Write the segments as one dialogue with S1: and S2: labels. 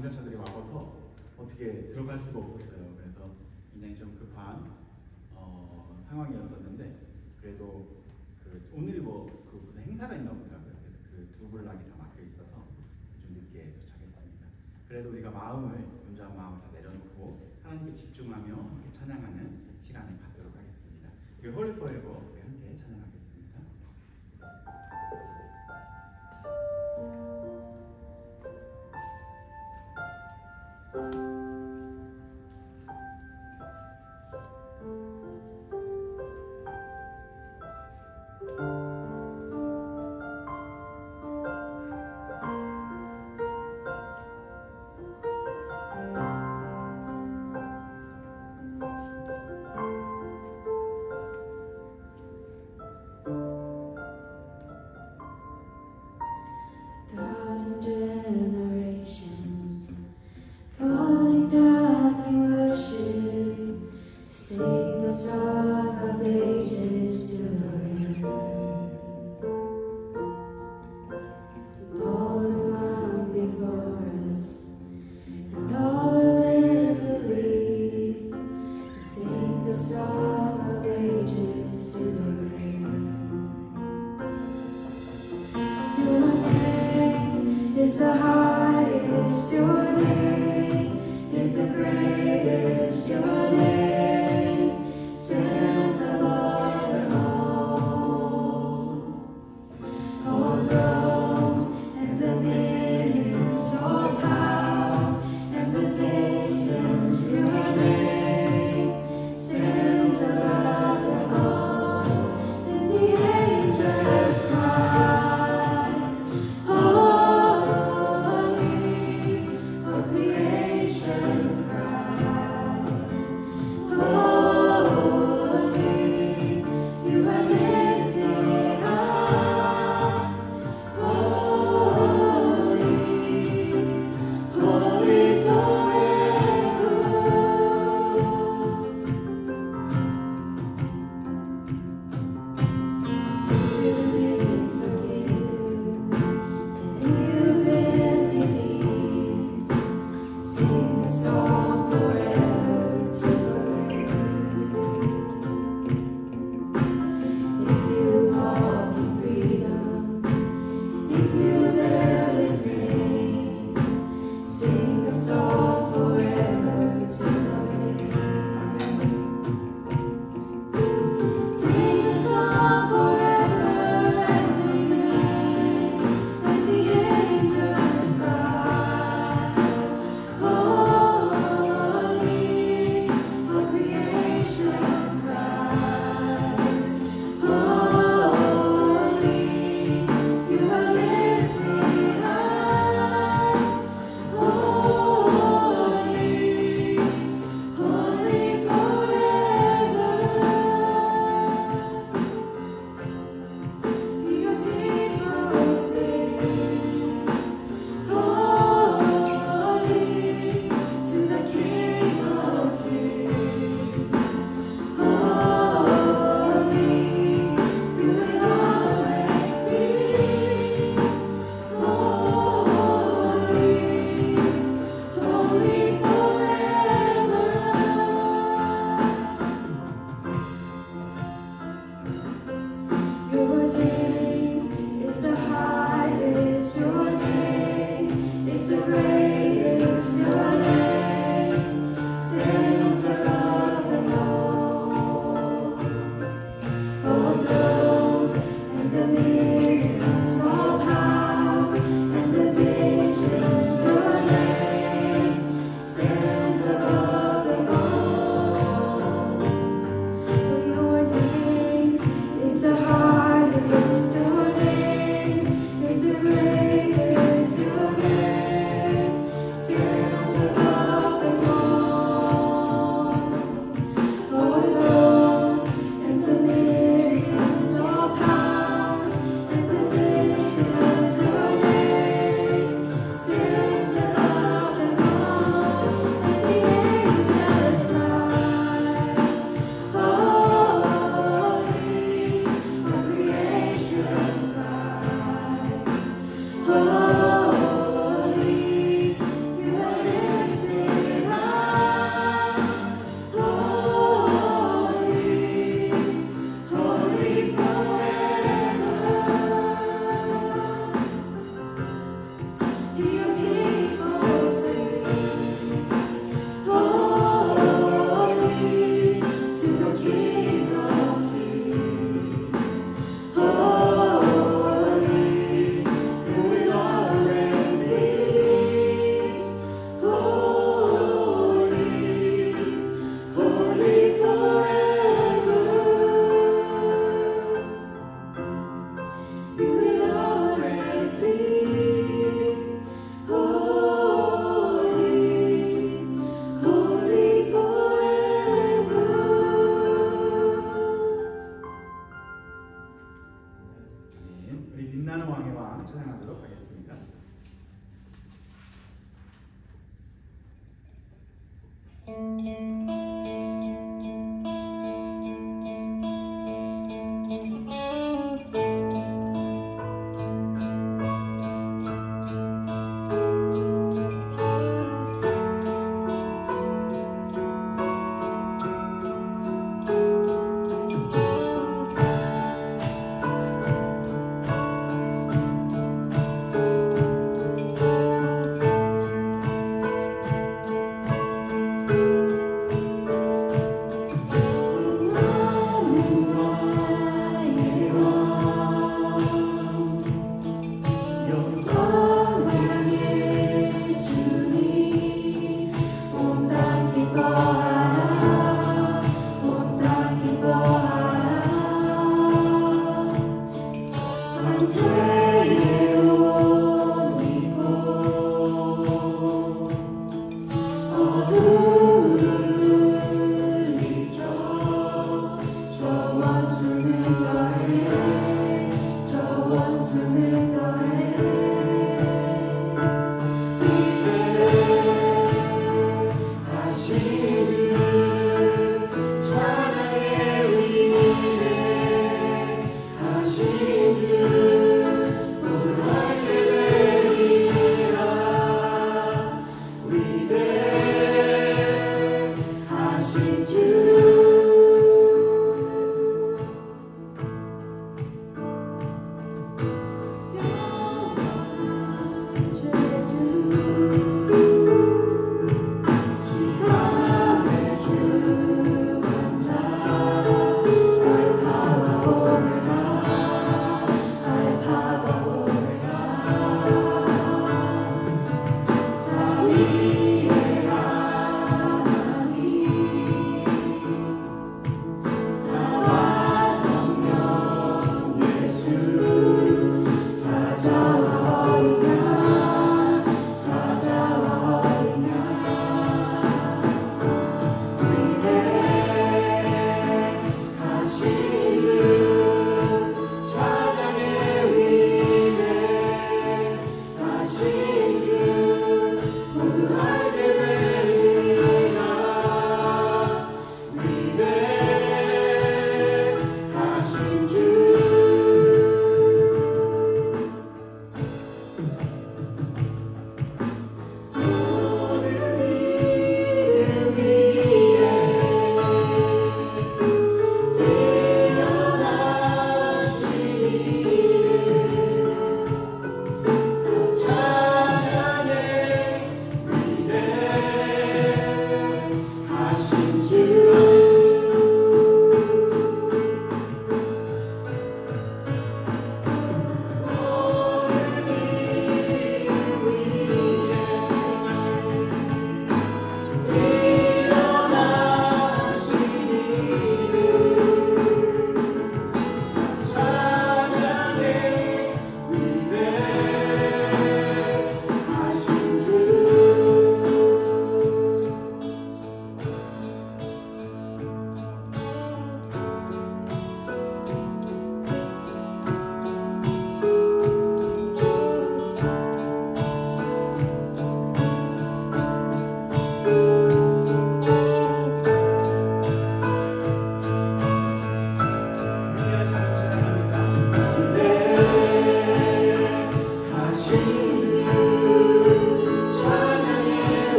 S1: 경찰차들이 와서 어떻게 들어갈 수가 없었어요. 그래서 굉장히 좀 급한 상황이었었는데, 그래도 오늘이 무슨 행사가 있나 보더라고요. 그래서 그 두 블락이 다 막혀 있어서 좀 늦게 도착했습니다. 그래도 우리가 분주한 마음을 다 내려놓고 하나님께 집중하며 함께 찬양하는 시간을 갖도록 하겠습니다. 우리 홀리 포에버 우리 함께 찬양하겠습니다.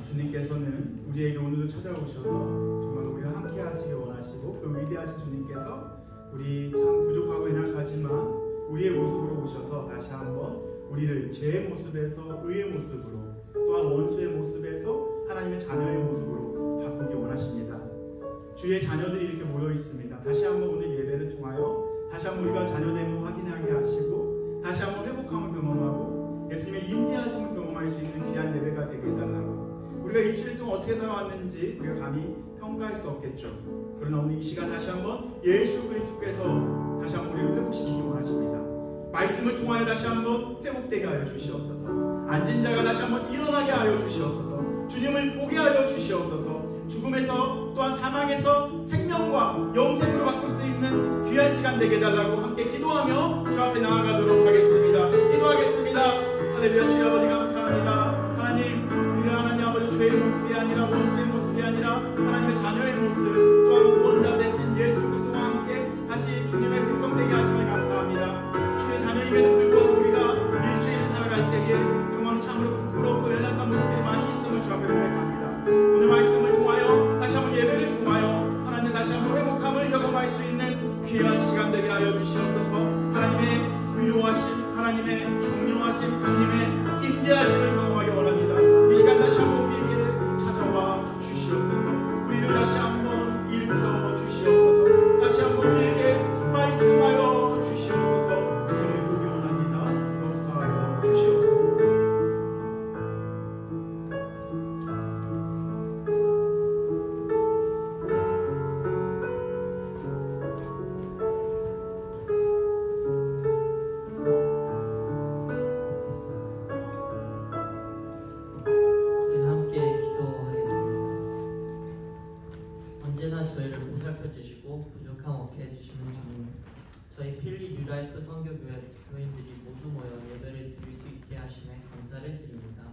S1: 주님께서는 우리에게 오늘도 찾아오셔서 정말 우리와 함께 하시길 원하시고 그 위대하신 주님께서 우리 참 부족하고 연약하지만 우리의 모습으로 오셔서 다시 한번 우리를 죄의 모습에서 의의 모습으로 또한 원수의 모습에서 하나님의 자녀의 모습으로 바꾸기 원하십니다. 주의 자녀들이 이렇게 모여 있습니다. 다시 한번 오늘 예배를 통하여 다시 한번 우리가 자녀됨을 확인하게 하시고 다시 한번 회복함을 경험하고 예수님의 임재하심을 경험할 수 있는 귀한 예배가 되게 해달라고. 우리가 일주일 동안 어떻게 살아왔는지 우리가 감히 평가할 수 없겠죠. 그러나 오늘 이 시간 다시 한번 예수 그리스도께서 다시 한번 우리를 회복시키기 원하십니다. 말씀을 통하여 다시 한번 회복되게 하여 주시옵소서. 앉은 자가 다시 한번 일어나게 하여 주시옵소서. 주님을 보게 하여 주시옵소서. 죽음에서 또한 사망에서 생명과 영생으로 바꿀 수 있는 귀한 시간 되게 해달라고 함께 기도하며 주 앞에 나아가도록 하겠습니다. 기도하겠습니다. 할렐루야. 주여 아버지 감사합니다. 하나님, 우리가 하나님 아버지 죄의 모습이 아니라 원수의 모습이 아니라 하나님의 자녀의 모습 또한 구원자 되신 예수 그리스도와 함께 다시 주님의 백성 되게 하심을 감사합니다. 주의 자녀임에도 불구하고 우리가 일주일을 살아갈 때에 정말 참으로 부끄럽고 연약한 모습들이 많이 있음을 주 앞에 고백합니다. 오늘 말씀을 통하여 다시 한번 예배를 통하여 하나님 다시 한번 회복함을 경험할 수 있는 귀한 시간 되게 하여 주시옵소서. 하나님의 위로하심, 하나님의 격려하심, 주님의 임재하심을 경험하기 원합니다. 이 시간 다시 한번 우리에게 찾아와 주시옵소서. 우리를 다시 한번 일으켜 주시옵소서. 다시 한번 우리에게 말씀하여 주시옵소서. 주님을 보기 원합니다. 역사하여 주시옵소서.
S2: 주시고 부족함 없게 해주시는 주님, 저희 필리 뉴라이프 선교교회 교인들이 모두 모여 예배를 드릴 수 있게 하심에 감사를 드립니다.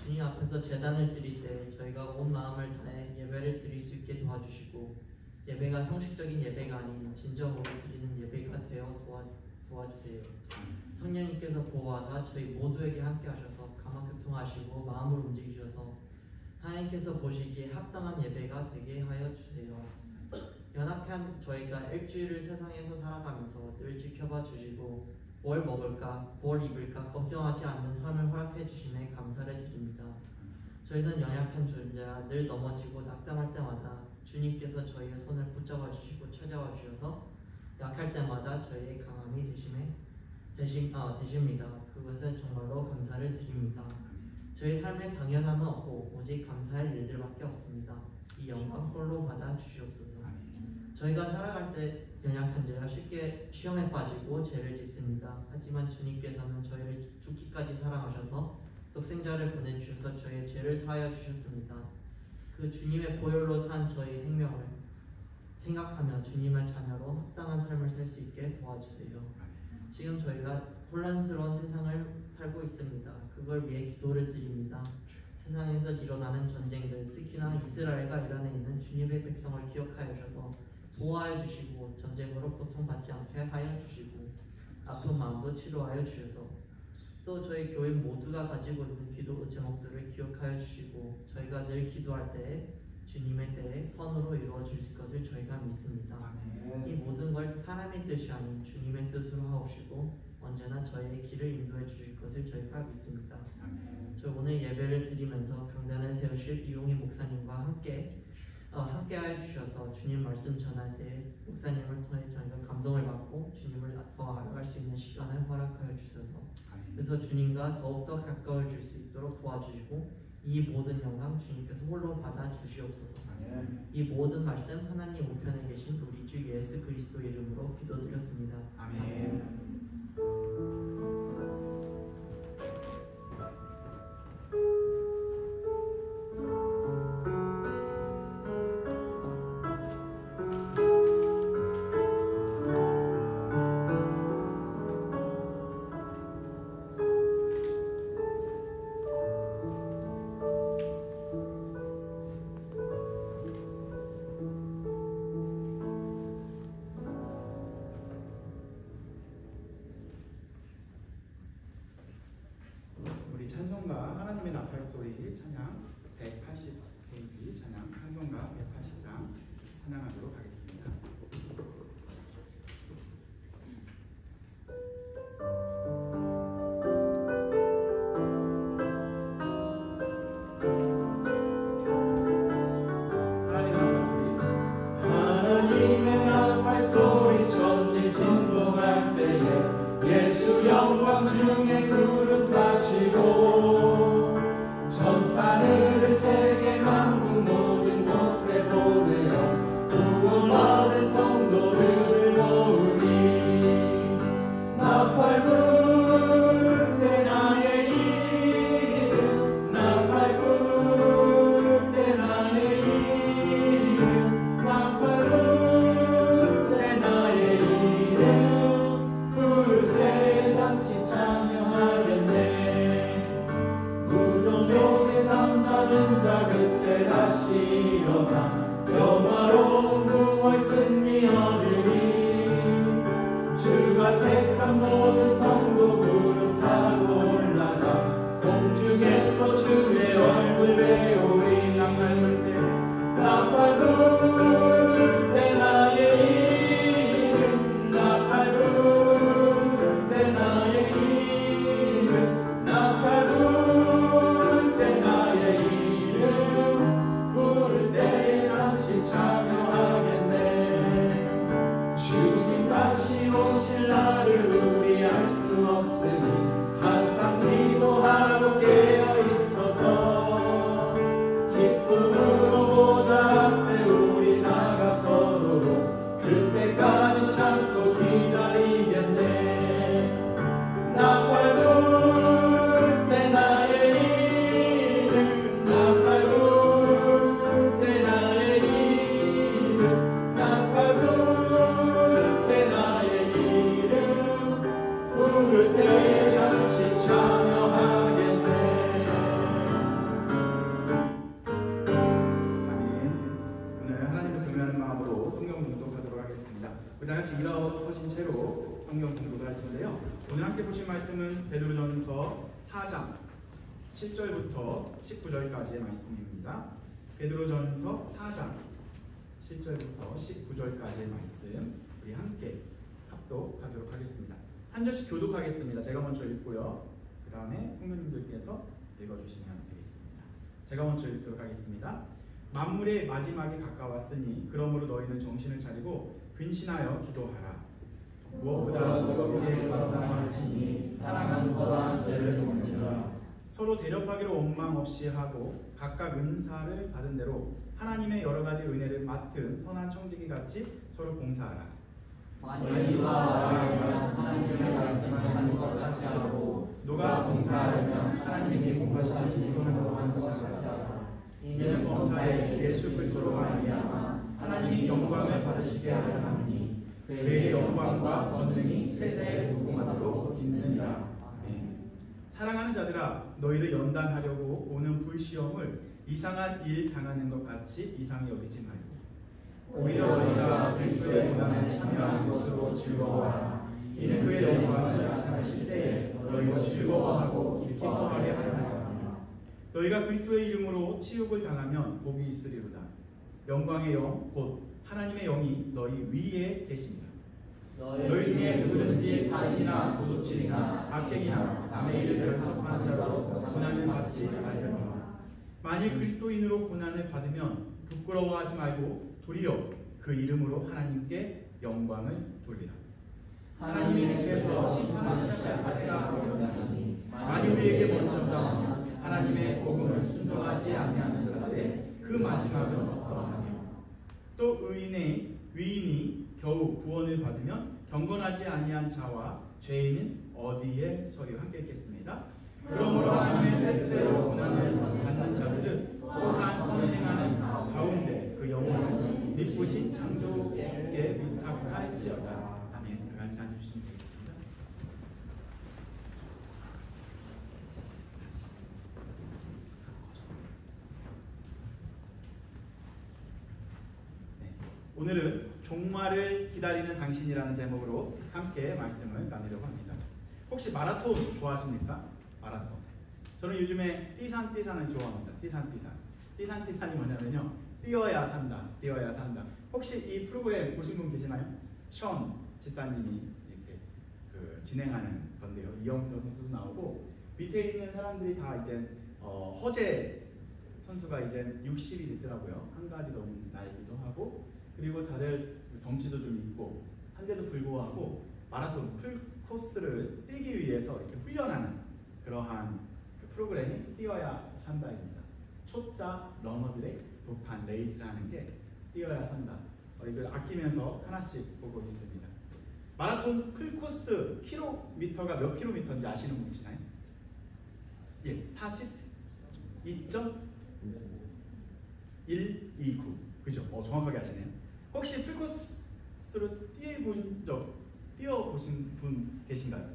S2: 주님 앞에서 제단을 드릴 때 저희가 온 마음을 다해 예배를 드릴 수 있게 도와주시고 예배가 형식적인 예배가 아닌 진정으로 드리는 예배가 되어 도와주세요. 성령님께서 보호하사 저희 모두에게 함께 하셔서 감화교통하시고 마음을 움직이셔서 하나님께서 보시기에 합당한 예배가 되게 하여 주세요. 연약한 저희가 일주일을 세상에서 살아가면서 늘 지켜봐 주시고 뭘 먹을까, 뭘 입을까 걱정하지 않는 삶을 허락해 주심에 감사를 드립니다. 저희는 연약한 존재야 늘 넘어지고 낙담할 때마다 주님께서 저희의 손을 붙잡아 주시고 찾아와 주셔서 약할 때마다 저희의 강함이 되십니다. 그것에 정말로 감사를 드립니다. 저희 삶에 당연함은 없고 오직 감사할 일들밖에 없습니다. 이 영광 홀로 받아 주시옵소서. 저희가 살아갈 때 연약한 자가 쉽게 시험에 빠지고 죄를 짓습니다. 하지만 주님께서는 저희를 죽기까지 사랑하셔서 독생자를 보내주셔서 저희의 죄를 사하여 주셨습니다. 그 주님의 보혈로 산 저희 생명을 생각하며 주님의 자녀로 합당한 삶을 살 수 있게 도와주세요. 지금 저희가 혼란스러운 세상을 살고 있습니다. 그걸 위해 기도를 드립니다. 세상에서 일어나는 전쟁들, 특히나 이스라엘과 이란에 있는 주님의 백성을 기억하여 주셔서 보호하여 주시고 전쟁으로 고통받지 않게 하여 주시고 아픈 마음도 치료하여 주셔서 또 저희 교회 모두가 가지고 있는 기도 제목들을 기억하여 주시고 저희가 늘 기도할 때 주님의 때에 선으로 이루어 주실 것을 저희가 믿습니다. 이 모든 걸 사람의 뜻이 아닌 주님의 뜻으로 하옵시고 언제나 저희의 길을 인도해 주실 것을 저희가 믿습니다. 저희 오늘 예배를 드리면서 강단을 세우실 이용희 목사님과 함께하여 주셔서 주님 말씀 전할 때 목사님을 통해 저희가 감동을 받고 주님을 더 알아갈 수 있는 시간을 허락하여 주셔서 그래서 주님과 더욱더 가까워질 수 있도록 도와주시고 이 모든 영광 주님께서 홀로 받아 주시옵소서. 이 모든 말씀 하나님 우편에 계신 우리 주 예수 그리스도 이름으로 기도드렸습니다.
S1: 아멘. 찬송가 하나님의 나팔 소리 찬양 180페이지 찬양 찬송가 180장 찬양하도록 하겠습니다.
S3: 하나님의 나팔 소리 천지 진동할 때에 예수 영광 중에 구름 타시고 천사들을 세계 만국 모든 곳에 보내어 구원받은 성도들을 모으니 나팔 불 때 나의 이름 나팔 불 때 나의 이름 나팔 불 때 나의 이름 부를 때에 잔치 참여하겠네 무덤 속에 잠자는 자 그때 다시 일어나 영화로운 구원 승리 얻으리 주가 택한 모든 성도 구름 타고 올라가 공중에서 주의 얼굴 배우리 낭날을 때 나팔 불 때 나의 이름 나팔 불 때 나의 이름 나팔 불 때 나의 이름 부를 때에 잠시 참여하겠네 주님 다시 오실 날을 우리 알 수 없으니 항상 기도하고 깨어 있어서 기쁨으로 보좌 앞에 우리 나가서도록 그때까지 참고 기다리겠네 나팔 불 때 나의 이름 나팔 불 때 나의 이름 나팔 불 때 나의 이름 부를 때에 잠시 참여하겠네
S1: 아멘. 오늘 하나님을 경외하는 마음으로 성경 공독하도록 하겠습니다. 우리 다 같이 일어서신 채로 성경 공독을 할 텐데요. 오늘 함께 보실 말씀은 베드로전서 4장 7절부터 19절까지의 말씀입니다. 베드로전서 4장 7절부터 19절까지의 말씀 우리 함께 합독하도록 하겠습니다. 한 절씩 교독하겠습니다. 제가 먼저 읽고요. 그 다음에 성도님들께서 읽어주시면 되겠습니다. 제가 먼저 읽도록 하겠습니다. 만물의 마지막이 가까웠으니 그러므로 너희는 정신을 차리고 근신하여 기도하라. 무엇보다 너희에게서 사랑을 지니 사랑은 거다한 죄를 돕느니라. 서로 대접하기로 원망 없이 하고 각각 은사를 받은 대로 하나님의 여러 가지 은혜를 맡은 선한 청지기 같이 서로 봉사하라.
S3: 만일 누가 말하면 하나님의 말씀을 하는 것 같이 하고 누가 봉사하려면 하나님이 봉사하신 이름으로 하는 것 같이 하라. 이는 범사에 예수 그리스도로 말미암아 하나님이 영광을 받으시게 하려 함이니 그의 영광과 권능이 세세에 무궁하도록 있느니라. 아멘.
S1: 사랑하는 자들아, 너희를 연단하려고 오는 불시험을 이상한 일 당하는 것 같이 이상히 여기지 말고 오히려 너희가 그리스도의 고난에 참여하는 것으로 즐거워하라. 이는 그의 영광을 나타내실 때에 너희도 즐거워하고 기뻐하게 하려 함이라. 너희가 그리스도의 이름으로 치욕을 당하면 복이 있으리로다. 영광의 영 곧 하나님의 영이 너희 위에 계십니다. 너희 중에 누구든지 살인이나 도둑질이나 악행이나 남의 일을 결석하는 자로 고난을 받지 말려니와 만일 그리스도인으로 고난을 받으면 부끄러워하지 말고 도리어 그 이름으로 하나님께 영광을 돌리라. 하나님의 집에서 심판을 시작할 때가 어렵나니 만일 우리에게 먼저 나오면 하나님의 복음을 순종하지 아니하는 자들의 그 마지막은 어떠하며 또 위인이 겨우 구원을 받으면 경건하지 아니한 자와 죄인은 어디에 서려 함께 있겠습니다. 그러므로 하나님의 뜻대로 고난을 받는 자들은 또한 선행하는 가운데 그 영혼을 믿으신 창조주께 위탁할지어다. 아멘. 다 같이 앉으시면 되겠습니다. 네. 오늘은 종말을 기다리는 당신이라는 제목으로 함께 말씀을 나누려고 합니다. 혹시 마라톤 좋아하십니까? 마라톤. 저는 요즘에 띠산을 좋아합니다. 띠산이 뭐냐면요, 뛰어야 산다. 혹시 이 프로그램 보신 분 계시나요? 션 지사님이 이렇게 진행하는 건데요. 이영표 선수도 나오고 밑에 있는 사람들이 다 이제 허재 선수가 이제 60이 됐더라고요. 한 가지 넘은 나이기도 하고, 그리고 다들 덩치도 좀 있고 한데도 불구하고 마라톤 풀 코스를 뛰기 위해서 이렇게 훈련하는 그러한 프로그램이 뛰어야 산다입니다. 초짜 러너들의 독한 레이스를 하는 게 뛰어야 산다. 이걸 아끼면서 하나씩 보고 있습니다. 마라톤 풀 코스 킬로미터가 몇 킬로미터인지 아시는 분 계시나요? 예, 42.129. 그죠? 정확하게 아시네요. 혹시 풀 코스로 뛰어보신 분 계신가요?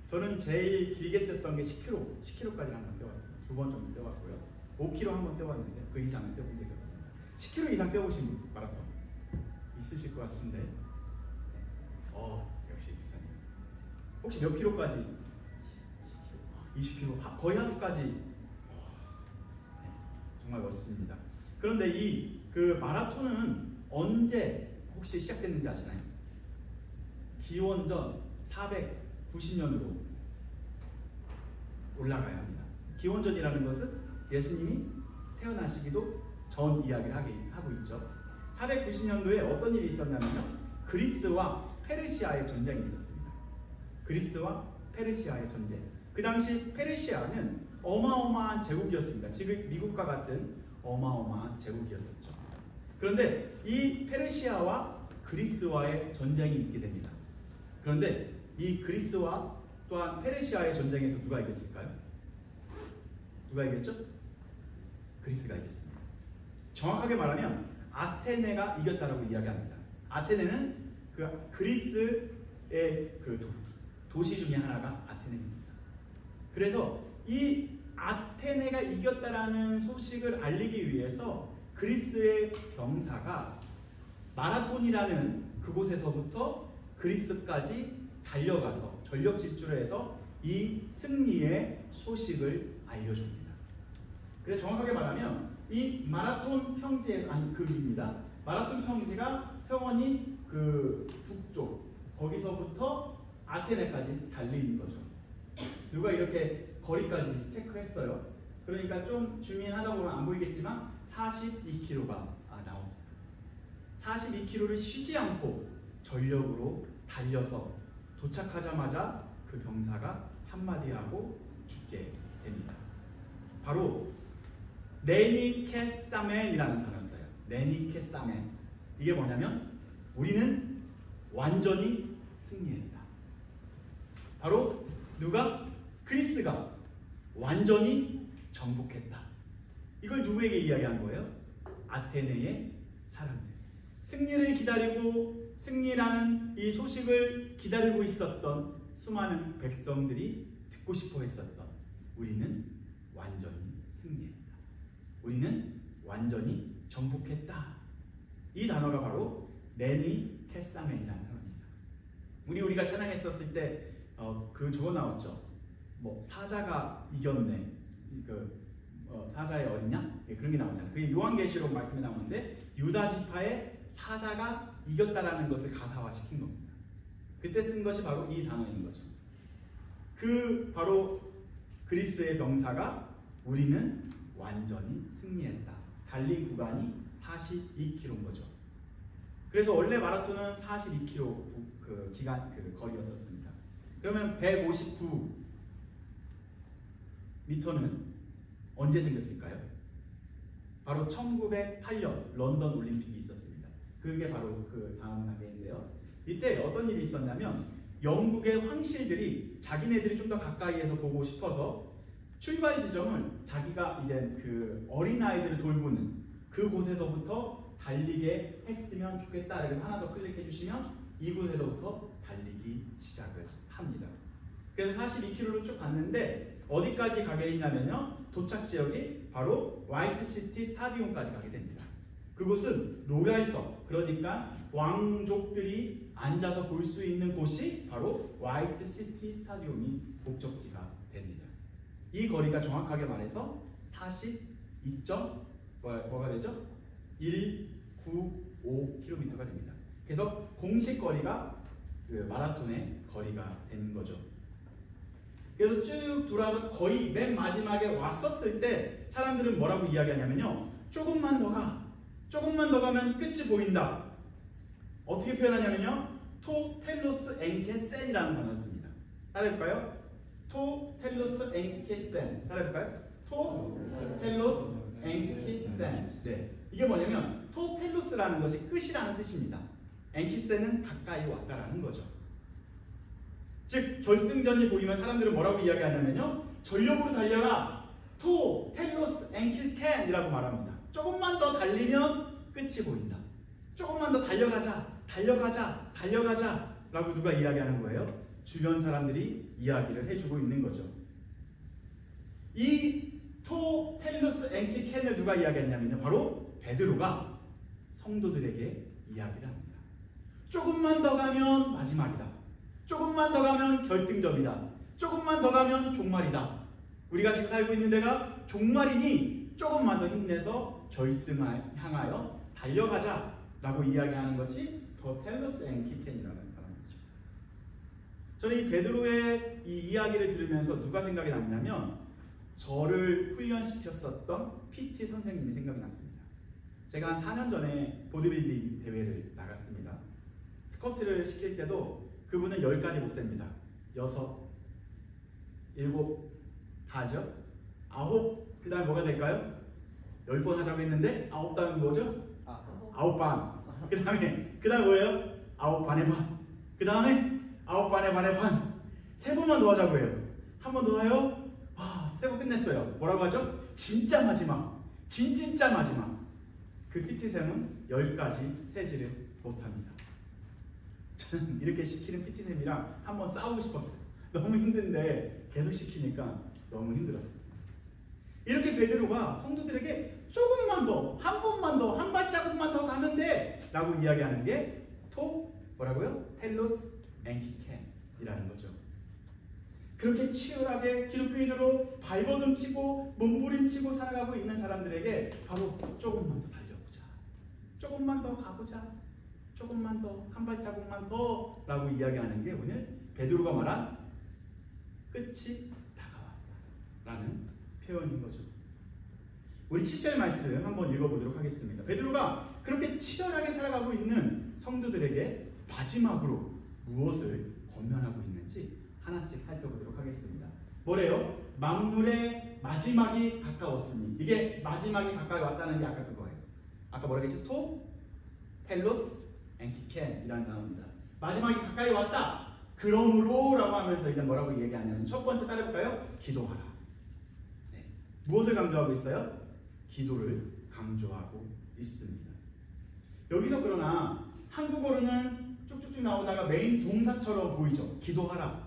S1: 저는 제일 길게 뛰었던 게 10km까지 한번 뛰어봤습니다. 2번 정도 뛰어봤고요. 5km 한번 뛰어봤는데 그 이상은 뛰어본 적이 없습니다. 10km 이상 뛰어보신 분 마라톤 있으실 것 같은데, 역시 지사님. 혹시 몇 킬로까지? 20km, 거의 하프까지. 네, 정말 멋있습니다. 그런데 그 마라톤은 언제 혹시 시작됐는지 아시나요? 기원전 490년으로 올라가야 합니다. 기원전이라는 것은 예수님이 태어나시기도 전 이야기를 하고 있죠. 490년도에 어떤 일이 있었냐면요, 그리스와 페르시아의 전쟁이 있었습니다. 그리스와 페르시아의 전쟁. 그 당시 페르시아는 어마어마한 제국이었습니다. 지금 미국과 같은 어마어마한 제국이었었죠. 그런데 이 페르시아와 그리스와의 전쟁이 있게 됩니다. 그런데 이 그리스와 또한 페르시아의 전쟁에서 누가 이겼을까요? 누가 이겼죠? 그리스가 이겼습니다. 정확하게 말하면 아테네가 이겼다라고 이야기합니다. 아테네는 그리스의 도시 중에 하나가 아테네입니다. 그래서 이 아테네가 이겼다라는 소식을 알리기 위해서 그리스의 병사가 마라톤이라는 그곳에서부터 그리스까지 달려가서 전력 질주를 해서 이 승리의 소식을 알려줍니다. 그래서 정확하게 말하면 이 마라톤 평지에서 마라톤 평지가 평원이 그 북쪽 거기서부터 아테네까지 달리는 거죠. 누가 이렇게 거리까지 체크했어요. 그러니까 좀 주민하다 보면 안 보이겠지만 42km가 나옵니다. 42km를 쉬지 않고 전력으로 달려서 도착하자마자 그 병사가 한마디 하고 죽게 됩니다. 바로 네니케사멘이라는 단어를 써요. 네니케사멘. 이게 뭐냐면 우리는 완전히 승리했다. 바로 누가? 그리스가 완전히 정복했다. 이걸 누구에게 이야기한 거예요? 아테네의 사람들. 승리를 기다리고 승리라는 이 소식을 기다리고 있었던 수많은 백성들이 듣고 싶어 했었던 우리는 완전히 승리했다. 우리는 완전히 정복했다. 이 단어가 바로 네니 캐사멘이라는 단어입니다. 우리가 찬양했었을 때 저거 나왔죠. 뭐 사자가 이겼네. 사자의 어린 양? 예, 그런 게 나오잖아요. 그게 요한계시록 말씀에 나오는데 유다 지파의 사자가 이겼다라는 것을 가사화시킨 겁니다. 그때 쓴 것이 바로 이 단어인 거죠. 바로 그리스의 병사가 우리는 완전히 승리했다. 달린 구간이 42km인 거죠. 그래서 원래 마라톤은 42km 거리였었습니다. 그러면 159m는 언제 생겼을까요? 바로 1908년 런던 올림픽이 있었습니다. 그게 바로 그 다음 단계인데요. 이때 어떤 일이 있었냐면 영국의 황실들이 자기네들이 좀 더 가까이에서 보고 싶어서 출발 지점을 자기가 이제 그 어린아이들을 돌보는 그곳에서부터 달리게 했으면 좋겠다. 그래서 하나 더 클릭해 주시면 이곳에서부터 달리기 시작을 합니다. 그래서 42km를 쭉 갔는데 어디까지 가게 했냐면요. 도착 지역이 바로 화이트시티 스타디움까지 가게 됩니다. 그곳은 로얄석, 그러니까 왕족들이 앉아서 볼 수 있는 곳이 바로 화이트시티 스타디움이 목적지가 됩니다. 이 거리가 정확하게 말해서 42.뭐가 되죠? 195km가 됩니다. 그래서 공식 거리가 그 마라톤의 거리가 되는 거죠. 그래서 쭉 돌아서 거의 맨 마지막에 왔었을 때 사람들은 뭐라고 이야기하냐면요. 조금만 더 가면 끝이 보인다. 어떻게 표현하냐면요. 토 텔로스 엔케센이라는 단어를 씁니다. 따라해볼까요? 토 텔로스 엔케센. 따라해볼까요? 토 텔로스 엔케센. 네. 이게 뭐냐면 토 텔로스라는 것이 끝이라는 뜻입니다. 엔키센은 가까이 왔다라는 거죠. 즉 결승전이 보이면 사람들은 뭐라고 이야기하냐면요. 전력으로 달려라. 토 텔로스 엔키스캔이라고 말합니다. 조금만 더 달리면 끝이 보인다. 조금만 더 달려가자 라고 누가 이야기하는 거예요? 주변 사람들이 이야기를 해주고 있는 거죠. 이 토 텔로스 엔키캔을 누가 이야기했냐면요. 바로 베드로가 성도들에게 이야기를 합니다. 조금만 더 가면 마지막이다. 조금만 더 가면 결승점이다. 조금만 더 가면 종말이다. 우리가 지금 살고 있는 데가 종말이니 조금만 더 힘내서 결승을 향하여 달려가자 라고 이야기하는 것이 더 텔로스 엔키켄이라는 단어이죠. 저는 이 베드로의 이 이야기를 들으면서 누가 생각이 났냐면 저를 훈련시켰었던 PT 선생님이 생각이 났습니다. 제가 한 4년 전에 보디빌딩 대회를 나갔습니다. 스쿼트를 시킬 때도 그분은 10가지 못 셉니다. 6, 7, 하죠? 9, 그 다음에 뭐가 될까요? 10번 하자고 했는데 9단은 뭐죠? 9반. 그 다음에 뭐예요? 9반의 반. 그 다음에 9반의 반의 반. 3번만 더 하자고 해요. 한 번 더 해요? 3번 끝냈어요. 뭐라고 하죠? 진짜 마지막. 진짜 마지막. 그 PT쌤은 10가지 세지를 못합니다. 저는 이렇게 시키는 PT쌤이랑 한번 싸우고 싶었어요. 너무 힘든데 계속 시키니까 너무 힘들었어요. 이렇게 베드로가 성도들에게 조금만 더, 한 번만 더, 한 발자국만 더 가면 돼 라고 이야기하는 게 뭐라고요? 텔로스 엔키켄이라는 거죠. 그렇게 치열하게 기독교인으로 발버둥치고 몸부림치고 살아가고 있는 사람들에게 바로 조금만 더 달려보자, 조금만 더 가보자, 조금만 더, 한 발자국만 더 라고 이야기하는 게 오늘 베드로가 말한 끝이 다가왔다 라는 표현인 거죠. 우리 7절 말씀 한번 읽어보도록 하겠습니다. 베드로가 그렇게 치열하게 살아가고 있는 성도들에게 마지막으로 무엇을 권면하고 있는지 하나씩 살펴보도록 하겠습니다. 뭐래요? 만물의 마지막이 가까웠으니. 이게 마지막이 가까이 왔다는 게 아까 그거예요. 아까 뭐라고 했죠? 토, 텔로스, 엔키켄이라는 단어입니다. 마지막이 가까이 왔다. 그러므로 라고 하면서 이제 뭐라고 얘기하냐면 첫 번째 따라해볼까요? 기도하라. 네. 무엇을 강조하고 있어요? 기도를 강조하고 있습니다. 여기서 그러나 한국어로는 쭉쭉쭉 나오다가 메인 동사처럼 보이죠. 기도하라.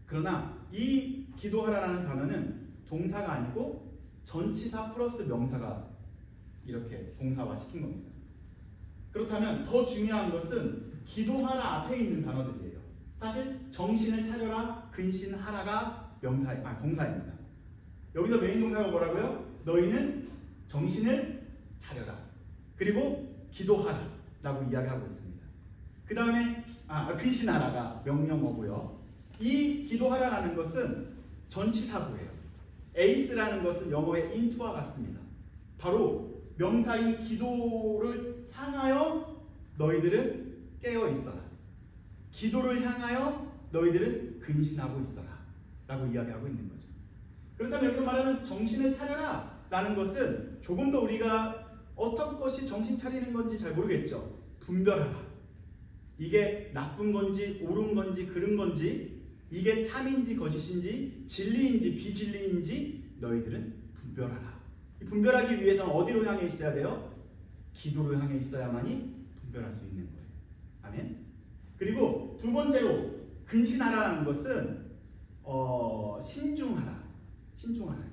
S1: 그러나 이 기도하라라는 단어는 동사가 아니고 전치사 플러스 명사가 이렇게 동사화 시킨 겁니다. 그렇다면 더 중요한 것은 기도하라 앞에 있는 단어들이에요. 사실 정신을 차려라, 근신하라가 동사입니다. 여기서 메인 동사가 뭐라고요? 너희는 정신을 차려라. 그리고 기도하라 라고 이야기하고 있습니다. 그 다음에 근신하라가 명령어고요. 이 기도하라라는 것은 전치사구예요. 에이스라는 것은 영어의 into와 같습니다. 바로 명사인 기도를 향하여 너희들은 깨어 있어라. 기도를 향하여 너희들은 근신하고 있어라 라고 이야기하고 있는 거죠. 그렇다면 여기서 말하는 정신을 차려라 라는 것은 조금 더 우리가 어떤 것이 정신 차리는 건지 잘 모르겠죠. 분별하라. 이게 나쁜 건지 옳은 건지 그른 건지, 이게 참인지 거짓인지 진리인지 비진리인지 너희들은 분별하라. 이 분별하기 위해서는 어디로 향해 있어야 돼요? 기도를 향해 있어야만이 분별할 수 있는 거예요. 아멘. 그리고 두 번째로 근신하라는 것은 신중하라. 신중하라.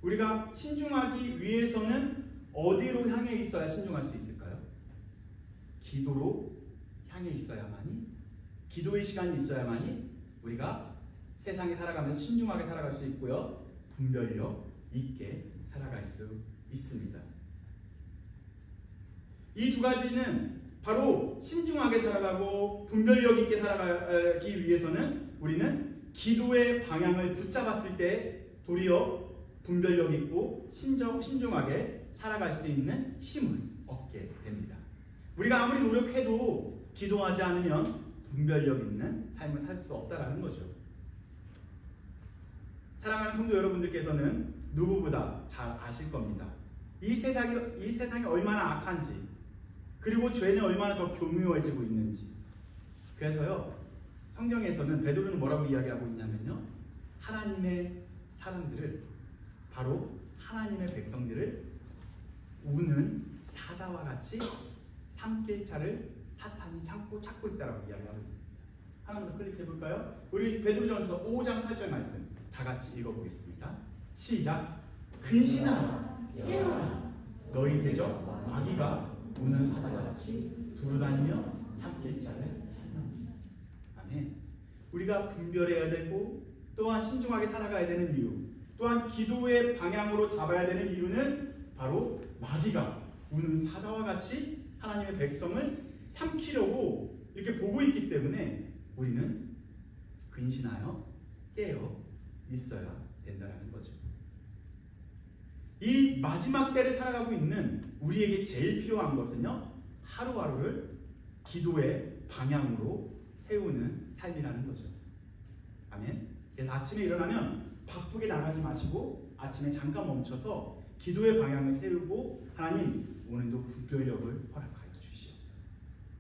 S1: 우리가 신중하기 위해서는 어디로 향해 있어야 신중할 수 있을까요? 기도로 향해 있어야만이, 기도의 시간이 있어야만이 우리가 세상에 살아가면서 신중하게 살아갈 수 있고요, 분별력 있게 살아갈 수 있습니다. 이 두 가지는 바로 신중하게 살아가고 분별력 있게 살아가기 위해서는 우리는 기도의 방향을 붙잡았을 때 도리어 분별력 있고 신중하게 살아갈 수 있는 힘을 얻게 됩니다. 우리가 아무리 노력해도 기도하지 않으면 분별력 있는 삶을 살 수 없다라는 거죠. 사랑하는 성도 여러분들께서는 누구보다 잘 아실 겁니다. 이 세상이 얼마나 악한지, 그리고 죄는 얼마나 더 교묘해지고 있는지. 그래서요, 성경에서는 베드로는 뭐라고 이야기하고 있냐면요, 하나님의 사람들을, 바로 하나님의 백성들을 우는 사자와 같이 삼킬 자를 사탄이 찾고 있다라고 이야기하고 있습니다. 하나만 더 클릭해 볼까요? 우리 베드로전서 5장 8절 말씀 다 같이 읽어보겠습니다. 시작. 근신하라, 깨어라. 너희 대적 마귀가 우는 사자와 같이 두루다니며 삼킬 자를 찾는다. 아멘. 우리가 분별해야 되고 또한 신중하게 살아가야 되는 이유, 또한 기도의 방향으로 잡아야 되는 이유는 바로 마귀가 우는 사자와 같이 하나님의 백성을 삼키려고 이렇게 보고 있기 때문에 우리는 근신하여 깨어 있어야 된다는 거죠. 이 마지막 때를 살아가고 있는 우리에게 제일 필요한 것은요, 하루하루를 기도의 방향으로 세우는 삶이라는 거죠. 아멘. 그래서 아침에 일어나면 바쁘게 나가지 마시고 아침에 잠깐 멈춰서 기도의 방향을 세우고, 하나님 오늘도 분별력을 허락하여 주시옵소서,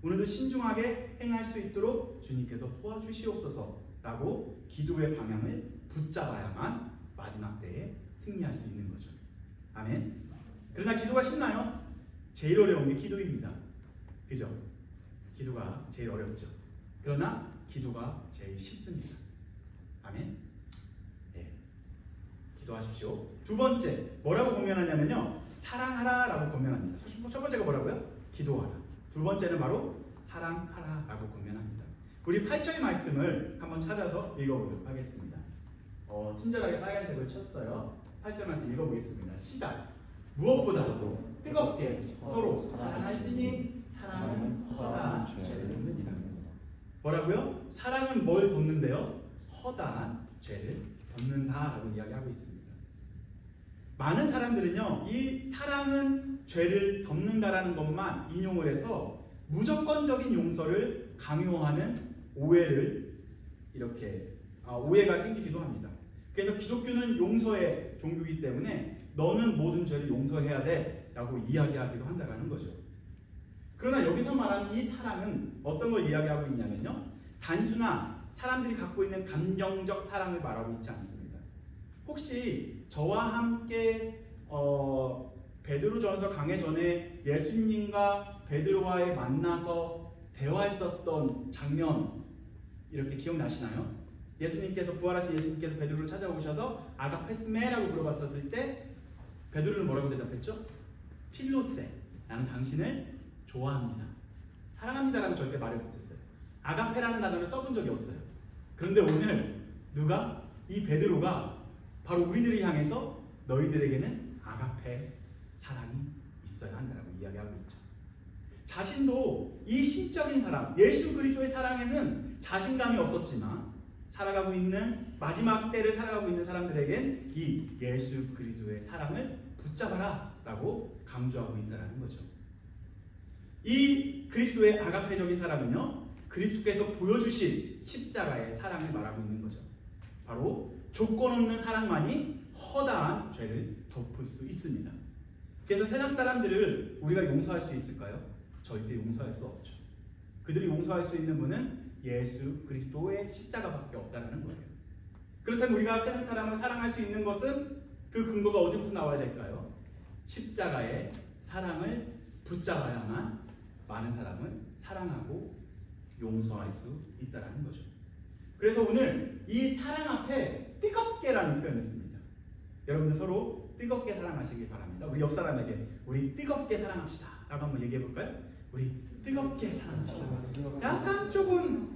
S1: 오늘도 신중하게 행할 수 있도록 주님께서 도와주시옵소서라고 기도의 방향을 붙잡아야만 마지막 때에 승리할 수 있는 거죠. 아멘. 그러나 기도가 쉽나요? 제일 어려운 게 기도입니다. 그죠? 기도가 제일 어렵죠. 그러나 기도가 제일 쉽습니다. 아멘. 네. 기도하십시오. 두 번째, 뭐라고 공면하냐면요, 사랑하라 라고 공면합니다. 첫 번째가 뭐라고요? 기도하라. 두 번째는 바로 사랑하라 라고 공면합니다. 우리 8절 말씀을 한번 찾아서 읽어보도록 하겠습니다. 친절하게 빨간색을 쳤어요. 8절 말씀 읽어보겠습니다. 시작. 무엇보다도 뜨겁게 서로 사랑할지니 사랑은 허다한 죄를 덮느니라. 뭐라고요? 사랑은 뭘 덮는데요? 허다한 죄를 덮는다라고 이야기하고 있습니다. 많은 사람들은요, 이 사랑은 죄를 덮는다라는 것만 인용을 해서 무조건적인 용서를 강요하는 오해를 오해가 생기기도 합니다. 그래서 기독교는 용서의 종교이기 때문에 너는 모든 죄를 용서해야 돼 라고 이야기하기도 한다는 거죠. 그러나 여기서 말하는 이 사랑은 어떤 걸 이야기하고 있냐면요, 단순한 사람들이 갖고 있는 감정적 사랑을 말하고 있지 않습니다. 혹시 저와 함께 베드로전서 강해 전에 예수님과 베드로와의 만나서 대화했었던 장면 이렇게 기억나시나요? 예수님께서 부활하신 예수님께서 베드로를 찾아오셔서 아가페스메라고 물어봤었을 때 베드로는 뭐라고 대답했죠? 필로세, 나는 당신을 좋아합니다. 사랑합니다라고 절대 말을 못했어요. 아가페라는 단어를 써본 적이 없어요. 그런데 오늘 누가? 이 베드로가 바로 우리들을 향해서 너희들에게는 아가페 사랑이 있어야 한다라고 이야기하고 있죠. 자신도 이 신적인 사랑, 예수 그리스도의 사랑에는 자신감이 없었지만 살아가고 있는 마지막 때를 살아가고 있는 사람들에겐 이 예수 그리스도의 사랑을 붙잡아라 라고 강조하고 있다는 거죠. 이 그리스도의 아가페적인 사랑은요, 그리스도께서 보여주신 십자가의 사랑을 말하고 있는 거죠. 바로 조건 없는 사랑만이 허다한 죄를 덮을 수 있습니다. 그래서 세상 사람들을 우리가 용서할 수 있을까요? 절대 용서할 수 없죠. 그들이 용서할 수 있는 분은 예수 그리스도의 십자가밖에 없다는 거예요. 그렇다면 우리가 세상 사람을 사랑할 수 있는 것은 그 근거가 어디서 나와야 될까요? 십자가의 사랑을 붙잡아야만 많은 사람을 사랑하고 용서할 수 있다는 거죠. 그래서 오늘 이 사랑 앞에 뜨겁게라는 표현을 씁니다. 여러분들 서로 뜨겁게 사랑하시기 바랍니다. 우리 옆 사람에게 우리 뜨겁게 사랑합시다 라고 한번 얘기해 볼까요? 우리 뜨겁게 사랑합시다. 약간 조금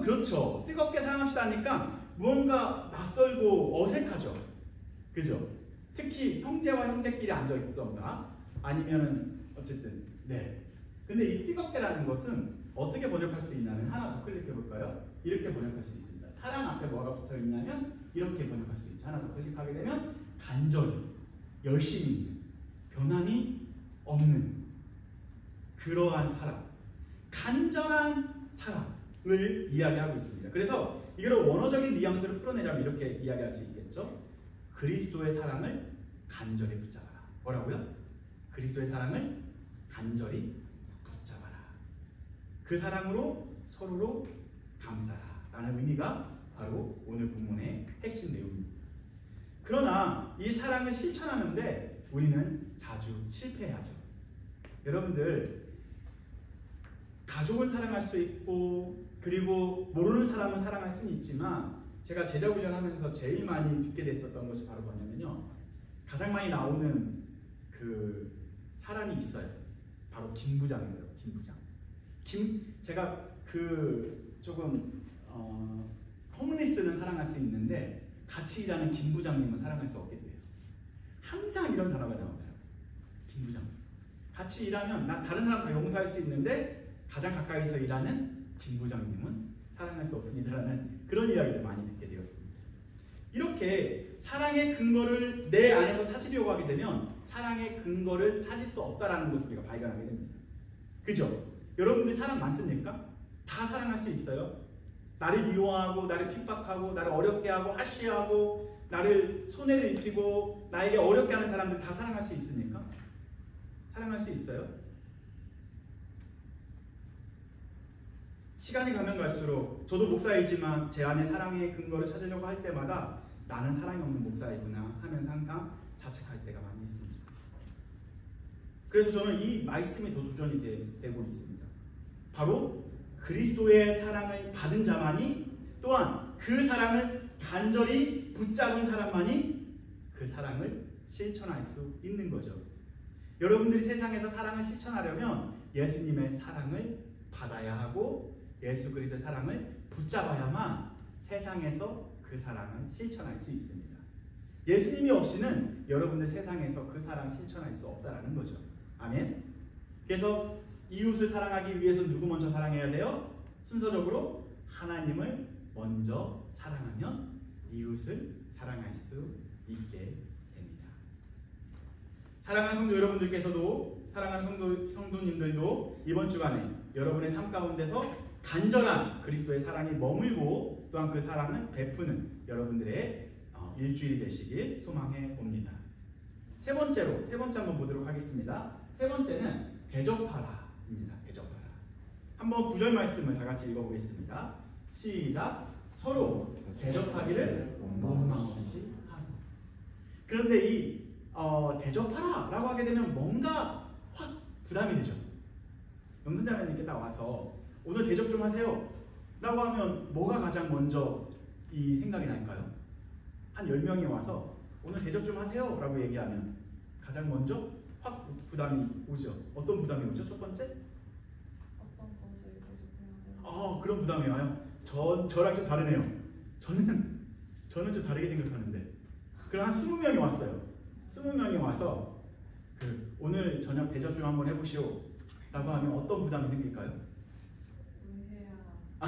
S1: 그렇죠. 뜨겁게 사랑합시다 하니까 무언가 낯설고 어색하죠. 그죠? 특히 형제와 형제끼리 앉아있던가 아니면은 어쨌든 네. 근데 이 뜨겁게라는 것은 어떻게 번역할 수 있냐면 하나 더 클릭해 볼까요? 이렇게 번역할 수 있습니다. 사랑 앞에 뭐가 붙어 있냐면 이렇게 번역할 수 있죠. 하나 더 클릭하게 되면 간절히, 열심히, 변함이 없는 그러한 사랑, 간절한 사랑을 이야기하고 있습니다. 그래서 이걸 원어적인 뉘앙스를 풀어내자면 이렇게 이야기할 수 있겠죠. 그리스도의 사랑을 간절히 붙잡아라. 뭐라고요? 그리스도의 사랑을 간절히 붙잡아라. 그 사랑으로 서로로 감싸라 라는 의미가 바로 오늘 본문의 핵심 내용입니다. 그러나 이 사랑을 실천하는데 우리는 자주 실패하죠. 여러분들 가족을 사랑할 수 있고 그리고 모르는 사람을 사랑할 수는 있지만 제가 제자훈련하면서 제일 많이 듣게 됐었던 것이 바로 뭐냐면요, 가장 많이 나오는 그 사람이 있어요. 바로 김 부장이에요. 김 부장. 제가 그 조금 홈리스는 사랑할 수 있는데 같이 일하는 김 부장님은 사랑할 수 없게 돼요. 항상 이런 단어가 나오더라고요. 김 부장. 같이 일하면 나 다른 사람 다 용서할 수 있는데 가장 가까이서 일하는 김 부장님은 사랑할 수 없습니다라는 그런 이야기를 많이 듣게 되었습니다. 이렇게 사랑의 근거를 내 안에서 찾으려고 하게 되면 사랑의 근거를 찾을 수 없다라는 것을 우리가 발견하게 됩니다. 그죠? 여러분들이 사랑 많습니까? 다 사랑할 수 있어요? 나를 미워하고 나를 핍박하고 나를 어렵게 하고 하시하고 나를 손해를 입히고 나에게 어렵게 하는 사람들 다 사랑할 수 있습니까? 사랑할 수 있어요? 시간이 가면 갈수록 저도 목사이지만 제 안에 사랑의 근거를 찾으려고 할 때마다 나는 사랑이 없는 목사이구나 하면서 항상 자책할 때가 많이 있습니다. 그래서 저는 이 말씀이 더 도전이 되고 있습니다. 바로 그리스도의 사랑을 받은 자만이, 또한 그 사랑을 간절히 붙잡은 사람만이 그 사랑을 실천할 수 있는 거죠. 여러분들이 세상에서 사랑을 실천하려면 예수님의 사랑을 받아야 하고 예수 그리스도의 사랑을 붙잡아야만 세상에서 그 사랑을 실천할 수 있습니다. 예수님이 없이는 여러분들 세상에서 그 사랑을 실천할 수 없다는 거죠. 아멘. 그래서 이웃을 사랑하기 위해서 누구 먼저 사랑해야 돼요? 순서적으로 하나님을 먼저 사랑하면 이웃을 사랑할 수 있게 됩니다. 사랑하는 성도 여러분들께서도, 사랑하는 성도님들도 이번 주간에 여러분의 삶 가운데서 간절한 그리스도의 사랑이 머물고 또한 그 사랑을 베푸는 여러분들의 일주일이 되시길 소망해 봅니다. 세 번째 한번 보도록 하겠습니다. 세 번째는 대접하라입니다. 대접하라. 한번 9절 말씀을 다 같이 읽어보겠습니다. 시작. 서로 대접하기를 원망 없이 하라. 그런데 이 대접하라 라고 하게 되면 뭔가 확 부담이 되죠. 영선자매님께 딱 와서 오늘 대접 좀 하세요 라고 하면 뭐가 가장 먼저 이 생각이 날까요? 한 10명이 와서 오늘 대접 좀 하세요 라고 얘기하면 가장 먼저 확 부담이 오죠. 어떤 부담이 오죠? 첫 번째?
S4: 어떤 것을 대접해야
S1: 그런 부담이 와요. 저랑 좀 다르네요. 저는 좀 다르게 생각하는데 그럼 한 20명이 왔어요. 20명이 와서 오늘 저녁 대접 좀 한번 해보시오 라고 하면 어떤 부담이 생길까요?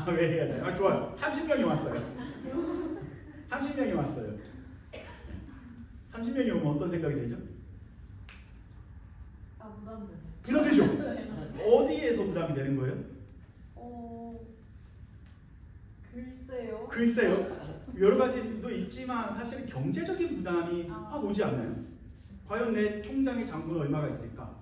S1: 왜 해야 돼요? 좋아요. 30명이 왔어요. 30명이 왔어요. 30명이 오면 어떤 생각이 들죠?
S4: 부담되네.
S1: 부담되죠? 어디에서 부담이 되는 거예요? 글쎄요. 여러 가지도 있지만 사실 경제적인 부담이 확 오지 않나요? 과연 내 통장에 잔고는 얼마가 있을까?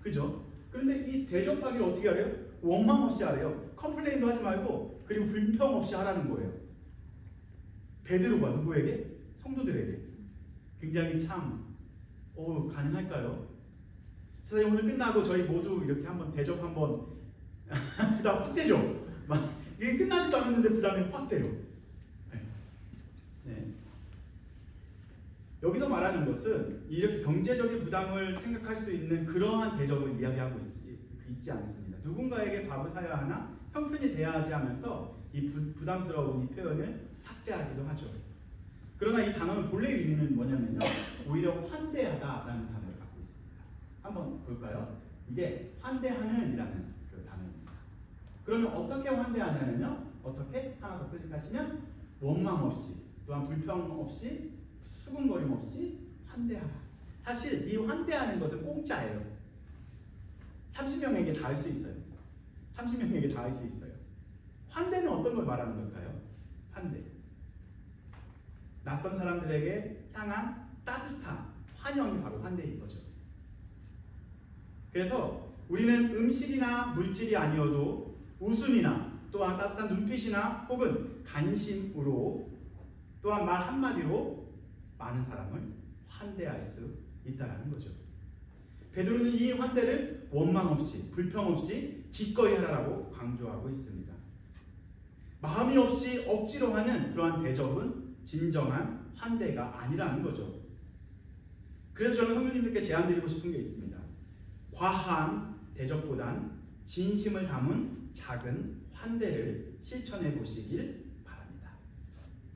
S1: 그죠? 그런데 이 대접하기를 어떻게 하래요? 원망 없이 하래요. 컴플레인도 하지 말고 그리고 불평 없이 하라는 거예요. 베드로가 누구에게? 성도들에게. 굉장히 참 가능할까요? 선생님 오늘 끝나고 저희 모두 이렇게 한번 대접 한번 부담 확 되죠? 이게 끝나지도 않았는데 부담이 확 돼요. 네. 여기서 말하는 것은 이렇게 경제적인 부담을 생각할 수 있는 그러한 대접을 이야기하고 있지 않습니다. 누군가에게 밥을 사야 하나 형편이 돼야 하지 하면서 이 부담스러운 이 표현을 삭제하기도 하죠. 그러나 이 단어는 본래 의미는 뭐냐면요, 오히려 환대하다라는 단어를 갖고 있습니다. 한번 볼까요? 이게 환대하는이라는 그 단어입니다. 그러면 어떻게 환대하냐면요, 어떻게 하나 더 클릭하시면 원망 없이 또한 불평 없이 수근거림 없이 환대하라. 사실 이 환대하는 것은 공짜예요. 30명에게 다 할 수 있어요. 30명에게 다 할 수 있어요. 환대는 어떤 걸 말하는 걸까요? 환대. 낯선 사람들에게 향한 따뜻한 환영이 바로 환대인 거죠. 그래서 우리는 음식이나 물질이 아니어도 웃음이나 또한 따뜻한 눈빛이나 혹은 관심으로 또한 말 한마디로 많은 사람을 환대할 수 있다는 거죠. 베드로는 이 환대를 원망 없이 불평 없이 기꺼이 하라고 강조하고 있습니다. 마음이 없이 억지로 하는 그러한 대접은 진정한 환대가 아니라는 거죠. 그래서 저는 성도님들께 제안드리고 싶은 게 있습니다. 과한 대접보단 진심을 담은 작은 환대를 실천해 보시길 바랍니다.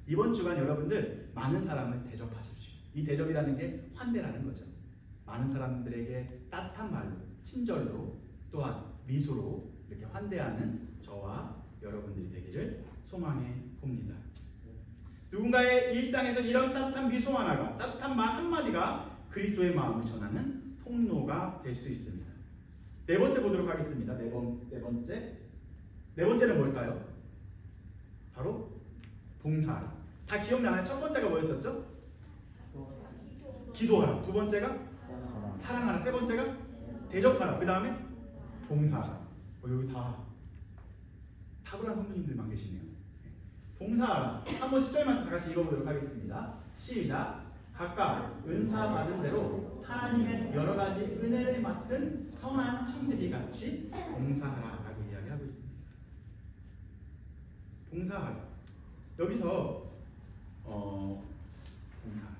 S1: 이번 주간 여러분들 많은 사람을 대접하십시오. 이 대접이라는 게 환대라는 거죠. 많은 사람들에게 따뜻한 말로, 친절로, 또한 미소로 이렇게 환대하는 저와 여러분들이 되기를 소망해 봅니다. 누군가의 일상에서 이런 따뜻한 미소 하나가, 따뜻한 말 한마디가 그리스도의 마음을 전하는 통로가 될 수 있습니다. 네 번째 보도록 하겠습니다. 네 번째는 뭘까요? 바로 봉사하라. 다 기억나나요? 첫 번째가 뭐였었죠? 기도하라. 두 번째가 사랑하라. 세 번째가 대접하라. 그 다음에 봉사하라. 여기 다 탁월한 성도님들만 계시네요. 봉사하라. 한번 10절 말씀 다 같이 읽어보도록 하겠습니다. 시작. 각각 은사 받은 대로 하나님의 여러 가지 은혜를 맡은 선한 청지기 같이 봉사하라라고 이야기하고 있습니다. 봉사하라. 여기서 봉사하라.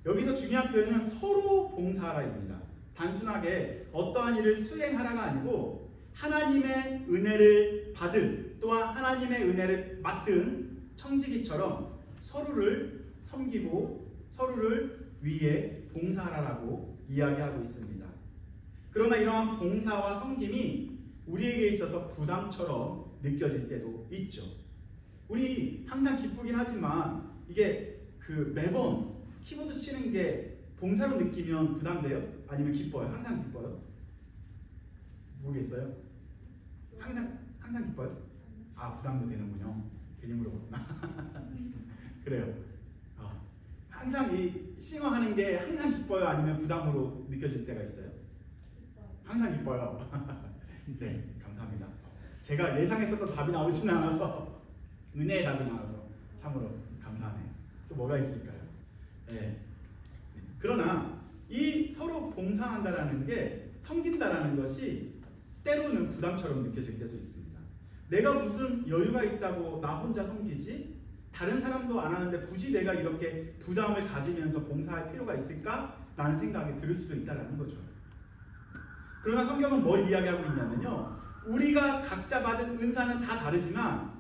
S1: 여기서 중요한 표현은 서로 봉사하라입니다. 단순하게 어떠한 일을 수행하라가 아니고 하나님의 은혜를 받은 또한 하나님의 은혜를 맡은 청지기처럼 서로를 섬기고 서로를 위해 봉사하라고 이야기하고 있습니다. 그러나 이러한 봉사와 섬김이 우리에게 있어서 부담처럼 느껴질 때도 있죠. 우리 항상 기쁘긴 하지만 이게 매번 키보드 치는 게 봉사로 느끼면 부담돼요? 아니면 기뻐요? 항상 기뻐요? 모르겠어요. 항상 기뻐요? 부담도 되는군요. 괜히 물어봤구나. 그래요. 항상 이 싱어하는 게 항상 기뻐요? 아니면 부담으로 느껴질 때가 있어요? 항상 기뻐요. 네, 감사합니다. 제가 예상했었던 답이 나오지는 않아서 은혜의 답이 나와서 참으로 감사하네요. 또 뭐가 있을까요? 네. 그러나 이 서로 봉사한다라는 게 섬긴다라는 것이 때로는 부담처럼 느껴질 때도 있습니다. 내가 무슨 여유가 있다고 나 혼자 섬기지? 다른 사람도 안 하는데 굳이 내가 이렇게 부담을 가지면서 봉사할 필요가 있을까? 라는 생각이 들 수도 있다는 거죠. 그러나 성경은 뭘 이야기하고 있냐면요, 우리가 각자 받은 은사는 다 다르지만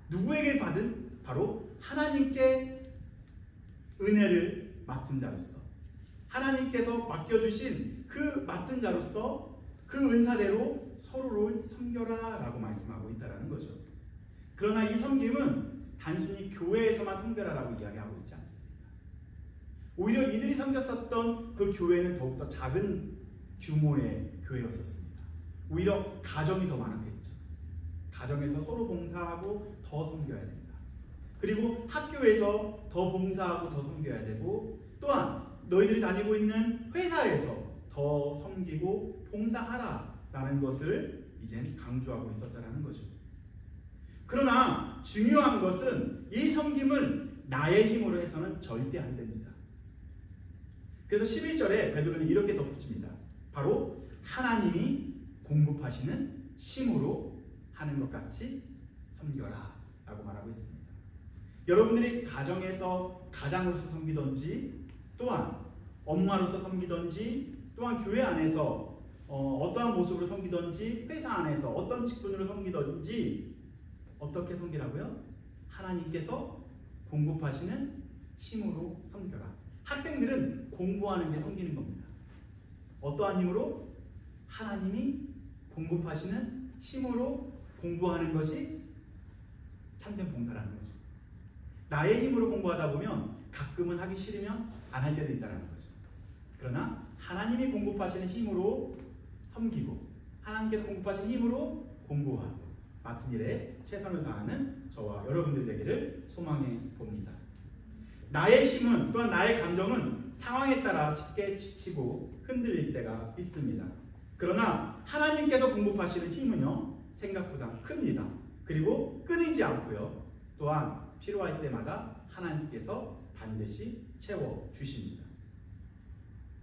S1: 누구에게 받은? 바로 하나님께 은혜를 맡은 자로서, 하나님께서 맡겨주신 그 맡은 자로서 그 은사대로 서로를 섬겨라 라고 말씀하고 있다는 거죠. 그러나 이 섬김은 단순히 교회에서만 섬겨라라고 이야기하고 있지 않습니다. 오히려 이들이 섬겼었던 그 교회는 더욱더 작은 규모의 교회였었습니다. 오히려 가정이 더 많았겠죠. 가정에서 서로 봉사하고 더 섬겨야 된다. 그리고 학교에서 더 봉사하고 더 섬겨야 되고, 또한 너희들이 다니고 있는 회사에서 더 섬기고 봉사하라 라는 것을 이젠 강조하고 있었다는 거죠. 그러나 중요한 것은 이 섬김을 나의 힘으로 해서는 절대 안 됩니다. 그래서 11절에 베드로는 이렇게 덧붙입니다. 바로 하나님이 공급하시는 힘으로 하는 것 같이 섬겨라 라고 말하고 있습니다. 여러분들이 가정에서 가장으로서 섬기든지, 또한 엄마로서 섬기든지, 또한 교회 안에서 어떠한 모습으로 섬기든지, 회사 안에서 어떤 직분으로 섬기든지 어떻게 섬기라고요? 하나님께서 공급하시는 힘으로 섬겨라. 학생들은 공부하는 게 섬기는 겁니다. 어떠한 힘으로? 하나님이 공급하시는 힘으로 공부하는 것이 참된 봉사라는 거죠. 나의 힘으로 공부하다 보면 가끔은 하기 싫으면 안 할 때도 있다는 거죠. 그러나 하나님이 공급하시는 힘으로 섬기고, 하나님께서 공급하신 힘으로 공부하고, 맡은 일에 최선을 다하는 저와 여러분들 되기를 소망해 봅니다. 나의 힘은, 또한 나의 감정은 상황에 따라 쉽게 지치고 흔들릴 때가 있습니다. 그러나 하나님께서 공급하시는 힘은요, 생각보다 큽니다. 그리고 끊이지 않고요, 또한 필요할 때마다 하나님께서 반드시 채워주십니다.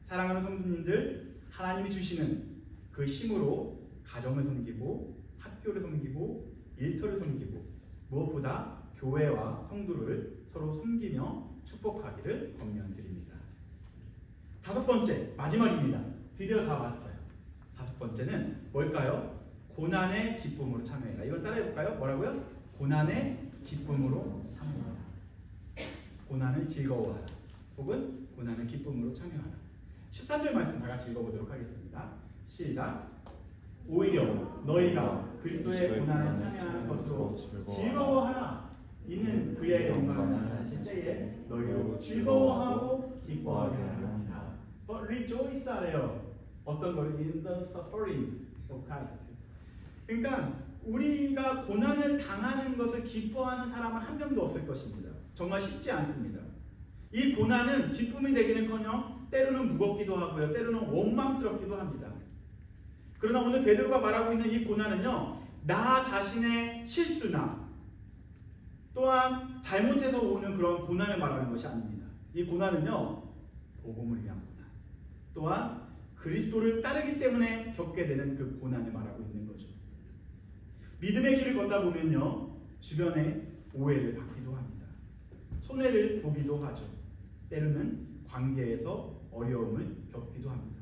S1: 사랑하는 성도님들, 하나님이 주시는 그 힘으로 가정을 섬기고, 학교를 섬기고, 일터를 섬기고, 무엇보다 교회와 성도를 서로 섬기며 축복하기를 권면드립니다. 다섯 번째, 마지막입니다. 드디어 다 왔어요. 다섯 번째는 뭘까요? 고난의 기쁨으로 참여해라. 이걸 따라해볼까요? 뭐라고요? 고난의 기쁨으로 참여하라. 고난을 즐거워하라. 혹은 고난을 기쁨으로 참여하라. 13절 말씀 다 같이 읽어보도록 하겠습니다. 시작. 오히려 너희가 그리스도의 고난에 참여하는 것으로 즐거워하라. 이는 그의 영광을 나타내실 때에 너희로 즐거워하고 기뻐하게 하리라. But rejoice 하래요. 어떤 걸? In the suffering of Christ. 그러니까 우리가 고난을 당하는 것을 기뻐하는 사람은 한 명도 없을 것입니다. 정말 쉽지 않습니다. 이 고난은 기쁨이 되기는커녕 때로는 무겁기도 하고요, 때로는 원망스럽기도 합니다. 그러나 오늘 베드로가 말하고 있는 이 고난은요, 나 자신의 실수나 또한 잘못해서 오는 그런 고난을 말하는 것이 아닙니다. 이 고난은요, 복음을 위한 고난, 또한 그리스도를 따르기 때문에 겪게 되는 그 고난을 말하고 있는 거죠. 믿음의 길을 걷다 보면요, 주변에 오해를 받기도 합니다. 손해를 보기도 하죠. 때로는 관계에서 어려움을 겪기도 합니다.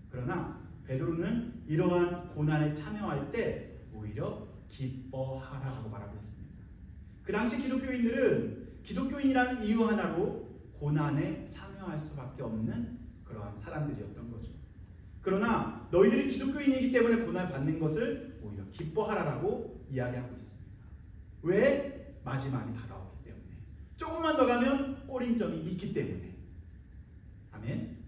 S1: 그러나 베드로는 이러한 고난에 참여할 때 오히려 기뻐하라고 말하고 있습니다. 그 당시 기독교인들은 기독교인이라는 이유 하나로 고난에 참여할 수밖에 없는 그러한 사람들이었던 거죠. 그러나 너희들이 기독교인이기 때문에 고난을 받는 것을 오히려 기뻐하라라고 이야기하고 있습니다. 왜? 마지막이 다가오기 때문에. 조금만 더 가면 꼬린 점이 있기 때문에. 아멘.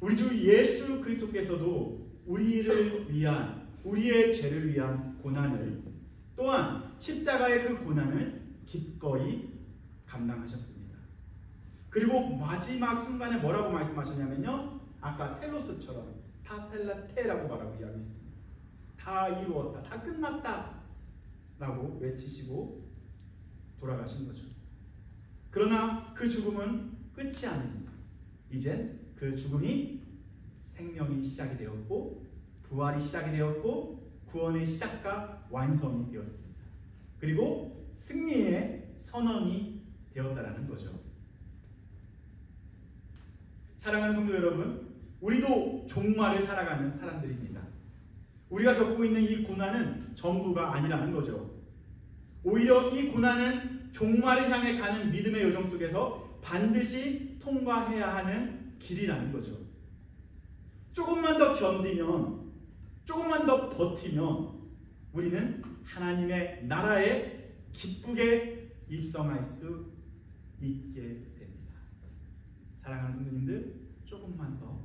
S1: 우리 주 예수 그리스도께서도 우리를 위한, 우리의 죄를 위한 고난을, 또한 십자가의 그 고난을 기꺼이 감당하셨습니다. 그리고 마지막 순간에 뭐라고 말씀하셨냐면요, 아까 텔로스처럼 타텔라테라고 말하고 이야기했습니다. 다 이루었다, 다 끝났다 라고 외치시고 돌아가신 거죠. 그러나 그 죽음은 끝이 아닙니다. 이젠 그 죽음이 생명이 시작이 되었고, 부활이 시작이 되었고, 구원의 시작과 완성이 되었습니다. 그리고 승리의 선언이 되었다라는 거죠. 사랑하는 성도 여러분, 우리도 종말을 살아가는 사람들입니다. 우리가 겪고 있는 이 고난은 전부가 아니라는 거죠. 오히려 이 고난은 종말을 향해 가는 믿음의 여정 속에서 반드시 통과해야 하는 길이라는 거죠. 조금만 더 견디면, 조금만 더 버티면 우리는 하나님의 나라에 기쁘게 입성할 수 있게 됩니다. 사랑하는 성도님들, 조금만 더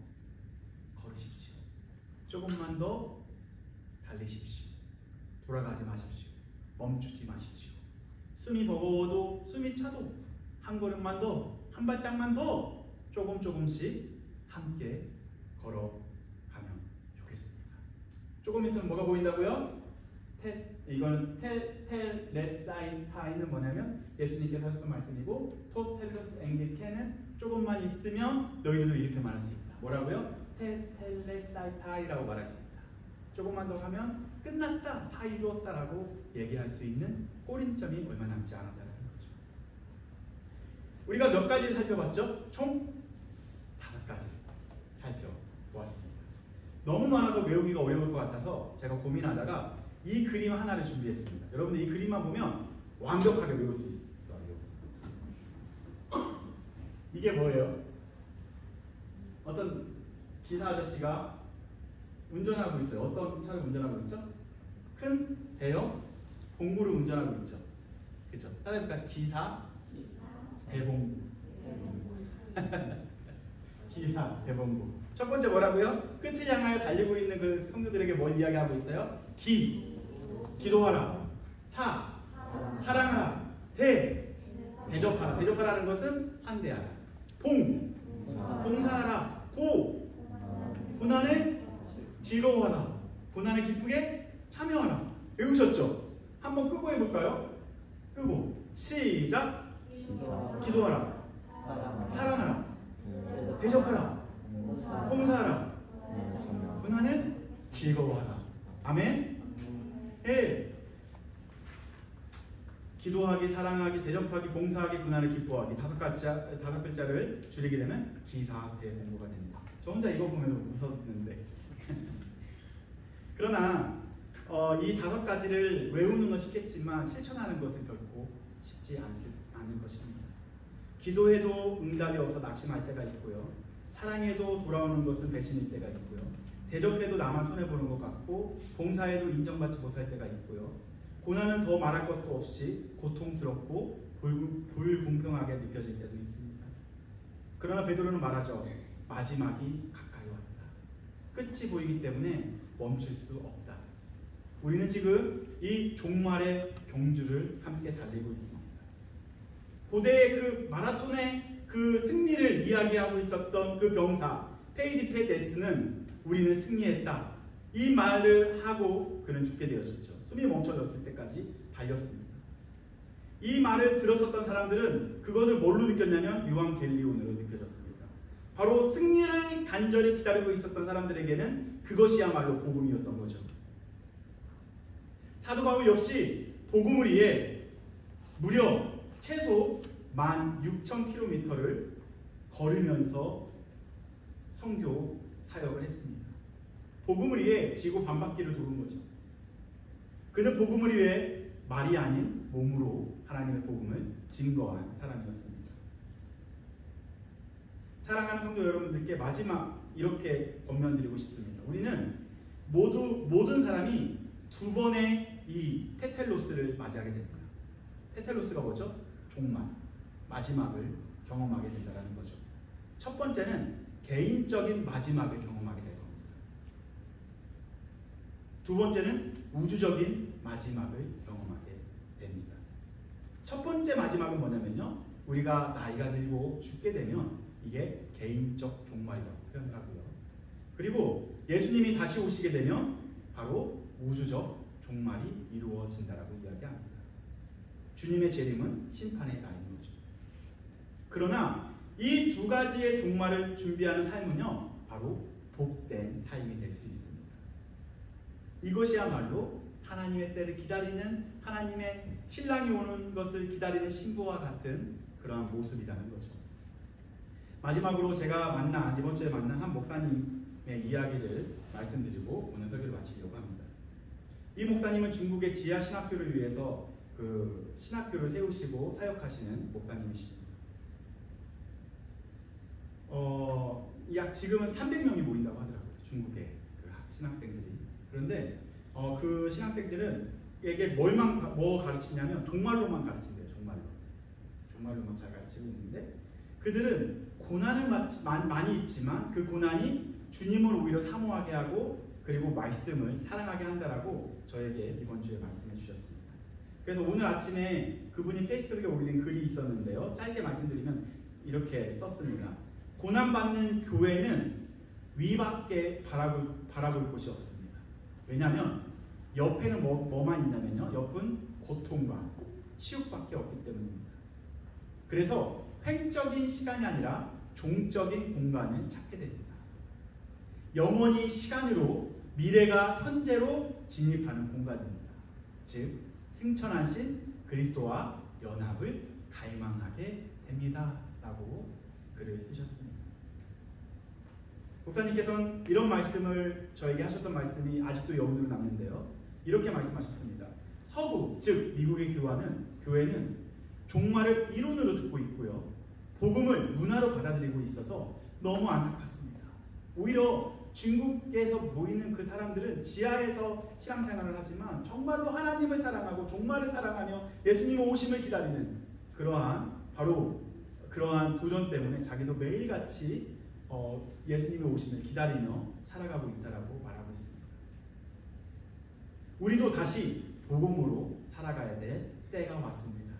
S1: 걸으십시오. 조금만 더 달리십시오. 돌아가지 마십시오. 멈추지 마십시오. 숨이 버거워도 숨이 차도 한 걸음만 더, 한 발짝만 더 조금씩 함께 걸어가면 좋겠습니다. 조금 있으면 뭐가 보인다고요? 이건 텔레사이타이는 뭐냐면 예수님께서 하셨던 말씀이고, 토텔로스 앵기케는 조금만 있으면 너희들도 이렇게 말할 수 있다. 뭐라고요? 텔레사이타이라고 말할 수 있다. 조금만 더 하면 끝났다, 다 이루었다라고 얘기할 수 있는 꼬림점이 얼마 남지 않았다는 거죠. 우리가 몇 가지 살펴봤죠? 총 5가지 살펴보았습니다. 너무 많아서 외우기가 어려울 것 같아서 제가 고민하다가 이 그림 하나를 준비했습니다. 여러분들 이 그림만 보면 완벽하게 외울 수 있어요. 이게 뭐예요? 어떤 기사 아저씨가 운전하고 있어요. 어떤 차를 운전하고 있죠? 큰 대형 공구를 운전하고 있죠. 그렇죠? 따라해볼까? 기사 대봉구. 기사 대봉구. 첫 번째 뭐라고요? 끝을 향하여 달리고 있는 그 성도들에게 뭘 이야기하고 있어요? 기도하라. 사랑하라. 대접하라. 대접하라는 것은 환대하라. 봉사하라. 고난에 즐거워하라. 고난에 기쁘게 참여하라. 외우셨죠? 한번 끄고 해볼까요? 끄고 시작. 기도하라. 사랑하라. 대접하라. 봉사하라. 고난에 즐거워하라. 아멘. 기도하기, 사랑하기, 대접하기, 봉사하기, 고난을 기뻐하기. 5글자를 줄이게 되면 기사대봉구가 됩니다. 저 혼자 이거 보면서 웃었는데 그러나 이 5가지를 외우는 건 쉽겠지만 실천하는 것은 결코 쉽지 않은 것입니다. 기도해도 응답이 없어 낙심할 때가 있고요. 사랑해도 돌아오는 것은 배신일 때가 있고요. 대접해도 나만 손해보는 것 같고, 봉사해도 인정받지 못할 때가 있고요. 고난은 더 말할 것도 없이 고통스럽고 불공평하게 느껴질 때도 있습니다. 그러나 베드로는 말하죠. 마지막이 가까이 왔다. 끝이 보이기 때문에 멈출 수 없다. 우리는 지금 이 종말의 경주를 함께 달리고 있습니다. 고대의 그 마라톤의 그 승리를 이야기하고 있었던 그 병사 페이디페데스는 우리는 승리했다, 이 말을 하고 그는 죽게 되어졌죠. 숨이 멈춰졌을 때까지 달렸습니다. 이 말을 들었었던 사람들은 그것을 뭘로 느꼈냐면 유앙겔리온으로 느껴졌습니다. 바로 승리를 간절히 기다리고 있었던 사람들에게는 그것이야말로 복음이었던 거죠. 사도 바울 역시 복음을 위해 무려 최소 16,000km를 걸으면서 선교 사역을 했습니다. 복음을 위해 지구 반바퀴를 도는 거죠. 그는 복음을 위해 말이 아닌 몸으로 하나님의 복음을 증거한 사람이었습니다. 사랑하는 성도 여러분들께 마지막 이렇게 권면드리고 싶습니다. 우리는 모든 사람이 2번의 이 테텔로스를 맞이하게 됩니다. 테텔로스가 뭐죠? 종말, 마지막을 경험하게 된다는 거죠. 첫 번째는 개인적인 마지막을 경험하게 될 겁니다. 두 번째는 우주적인 마지막을 경험하게 됩니다. 첫 번째 마지막은 뭐냐면요, 우리가 나이가 들고 죽게 되면 이게 개인적 종말이라고 표현을 하고요. 그리고 예수님이 다시 오시게 되면 바로 우주적 종말이 이루어진다라고 이야기합니다. 주님의 재림은 심판의 날인 거죠. 그러나 이 2가지의 종말을 준비하는 삶은요, 바로 복된 삶이 될 수 있습니다. 이것이야말로 하나님의 때를 기다리는, 하나님의 신랑이 오는 것을 기다리는 신부와 같은 그러한 모습이라는 거죠. 마지막으로 제가 이번 주에 만난 한 목사님의 이야기를 말씀드리고 오늘 설교를 마치려고 합니다. 이 목사님은 중국의 지하 신학교를 위해서 그 신학교를 세우시고 사역하시는 목사님이십니다. 지금은 300명이 모인다고 하더라고요. 중국의 그 신학생들이. 그런데 그 신학생들에게 뭐 가르치냐면 종말로만 가르친대요. 종말로만 잘 가르치고 있는데, 그들은 고난을 많이 있지만 그 고난이 주님을 오히려 사모하게 하고 그리고 말씀을 사랑하게 한다라고 저에게 이번 주에 말씀해 주셨습니다. 그래서 오늘 아침에 그분이 페이스북에 올린 글이 있었는데요. 짧게 말씀드리면 이렇게 썼습니다. 고난받는 교회는 위밖에 바라볼 곳이 없습니다. 왜냐하면 옆에는 뭐만 있냐면요, 옆은 고통과 치욕밖에 없기 때문입니다. 그래서 횡적인 시간이 아니라 종적인 공간을 찾게 됩니다. 영원히 시간으로, 미래가 현재로 진입하는 공간입니다. 즉 승천하신 그리스도와 연합을 갈망하게 됩니다 라고 글을 쓰셨습니다. 목사님께서는 이런 말씀을 저에게 하셨던 말씀이 아직도 여운으로 남는데요. 이렇게 말씀하셨습니다. 서구, 즉 미국의 교회는 종말을 이론으로 듣고 있고요, 복음을 문화로 받아들이고 있어서 너무 안타깝습니다. 오히려 중국에서 모이는 그 사람들은 지하에서 신앙생활을 하지만 정말로 하나님을 사랑하고 종말을 사랑하며 예수님의 오심을 기다리는 그러한 도전 때문에 자기도 매일같이 예수님의 오심을 기다리며 살아가고 있다라고 말하고 있습니다. 우리도 다시 복음으로 살아가야 될 때가 왔습니다.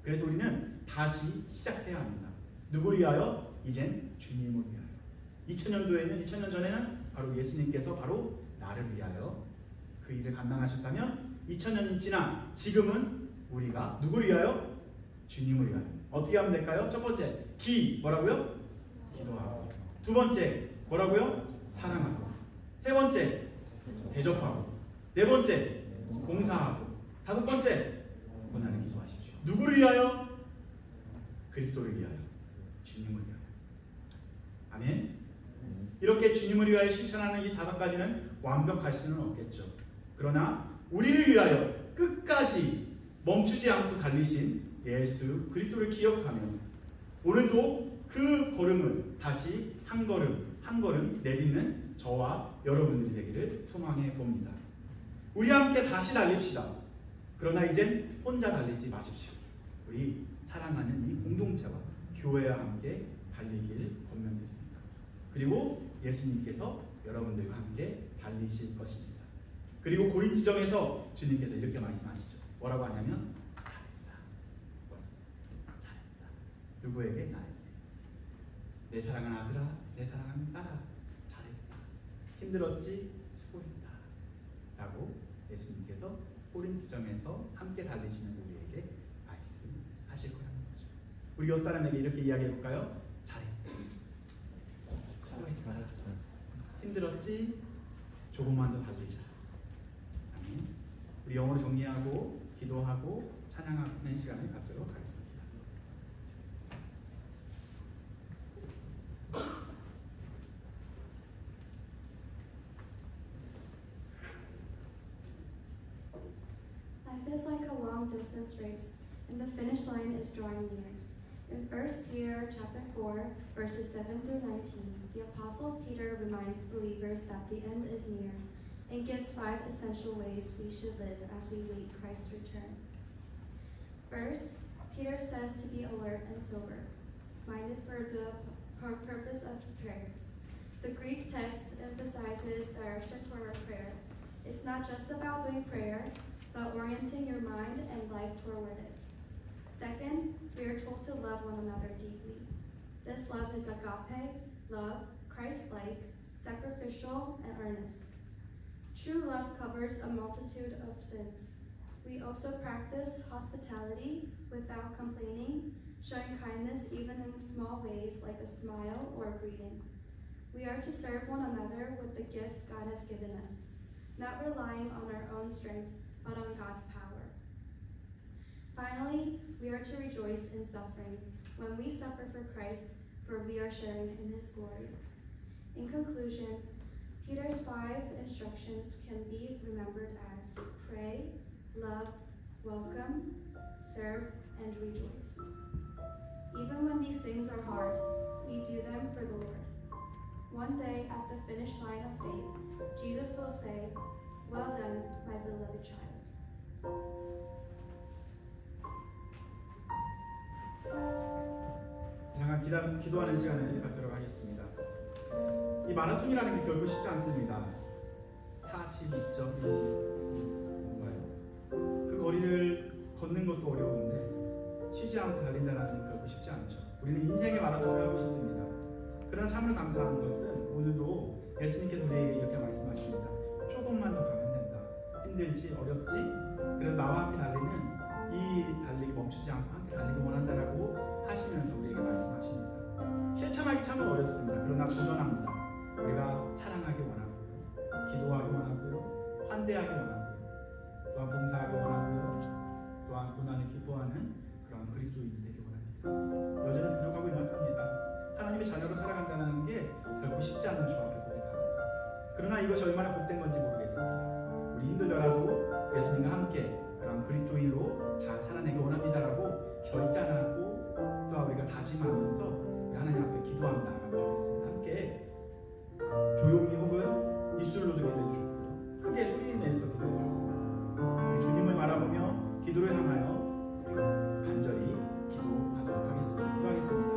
S1: 그래서 우리는 다시 시작해야 합니다. 누구를 위하여? 이젠 주님을 위하여. 2000년 전에는 바로 예수님께서 바로 나를 위하여 그 일을 감당하셨다면 2000년이 지난 지금은 우리가 누구를 위하여? 주님을 위하여. 어떻게 하면 될까요? 첫 번째, 뭐라고요? 기도하고. 두 번째, 뭐라고요? 사랑하고. 세 번째, 대접하고. 네 번째, 봉사하고. 다섯 번째, 고난을 기도하십시오. 누구를 위하여? 그리스도를 위하여. 주님을 위하여. 아멘. 이렇게 주님을 위하여 실천하는 이 다섯 가지는 완벽할 수는 없겠죠. 그러나 우리를 위하여 끝까지 멈추지 않고 달리신 예수 그리스도를 기억하며 오늘도 그 걸음을 다시 한 걸음 내딛는 저와 여러분들이 되기를 소망해 봅니다. 우리 함께 다시 달립시다. 그러나 이젠 혼자 달리지 마십시오. 우리 사랑하는 이 공동체와 교회와 함께 달리길 권면드립니다. 그리고 예수님께서 여러분들과 함께 달리실 것입니다. 그리고 고린 지점에서 주님께서 이렇게 말씀하시죠. 뭐라고 하냐면 잘했다. 누구에게? 나에게. 내 사랑하는 아들아, 내 사랑하는 딸아, 잘했다. 힘들었지? 수고했다. 라고 예수님께서 고린 지점에서 함께 달리시는 우리에게 말씀하실 거라는 거죠. 우리 옆 사람에게 이렇게 이야기해 볼까요? 잘했다. 수고했다. 힘들었지? 조금만 더 달리자. 아멘. 우리 영어로 정리하고 기도하고 찬양하는 시간을 갖도록 하겠습니다.
S5: Life is like a long-distance race, and the finish line is drawing near. In 1 Peter chapter 4, verses 7 through 19, the Apostle Peter reminds believers that the end is near and gives 5 essential ways we should live as we wait Christ's return. First, Peter says to be alert and sober, minded for the purpose of prayer. The Greek text emphasizes direction toward prayer. It's not just about doing prayer, but orienting your mind and life toward it. Second, we are told to love one another deeply. This love is agape, love, Christ-like, sacrificial, and earnest. True love covers a multitude of sins. We also practice hospitality without complaining, showing kindness even in small ways like a smile or a greeting. We are to serve one another with the gifts God has given us. not relying on our own strength, but on God's power. Finally, we are to rejoice in suffering when we suffer for Christ, for we are sharing in his glory. In conclusion, Peter's 5 instructions can be remembered as pray, love, welcome, serve, and rejoice. Even when these things are hard, we do them for the Lord. One day, at the finish line of faith, Jesus will say, "Well done, my beloved child."
S1: 잠깐 기도하는 시간을 갖도록 하겠습니다. 이 마라톤이라는 게 결코 쉽지 않습니다. 42.1인가요? 그 거리를 걷는 것도 어려운데 쉬지 않고 달린다는 게 결코 쉽지 않죠. 우리는 인생의 마라톤을 하고 있습니다. 그러나 참으로 감사한 것은 오늘도 예수님께서 우리에게 이렇게 말씀하십니다. 조금만 더 가면 된다. 힘들지, 어렵지? 그래서 나와 함께 달리는 이 달리기 멈추지 않고 함께 달리기 원한다라고 하시면서 우리에게 말씀하십니다. 실천하기 참 어렵습니다. 그러나 도전합니다. 우리가 사랑하기 원하고요, 기도하기 원하고요, 환대하기 원하고요, 또한 봉사하기 원하고요, 또한 고난을 기뻐하는 그런 그리스도인이 되기 원합니다. 여전히 부족하고 연약합니다. 하나님의 자녀로 살아간다는 게 결코 쉽지 않은 조합에 고백합니다. 그러나 이것이 얼마나 복된 건지 모르겠습니다. 우리 힘들더라도 예수님과 함께 그런 그리스도인으로 잘 살아내기 원합니다라고 결단하고 또 우리가 다짐하면서 하나님 앞에 기도하며 나아가면 좋겠습니다. 함께 조용히 혹은 입술로도 기도해 주고 크게 소리 내서 기도해 좋습니다. 우리 주님을 바라보며 기도를 향하여 간절히 기도하도록 하겠습니다. 기도하겠습니다.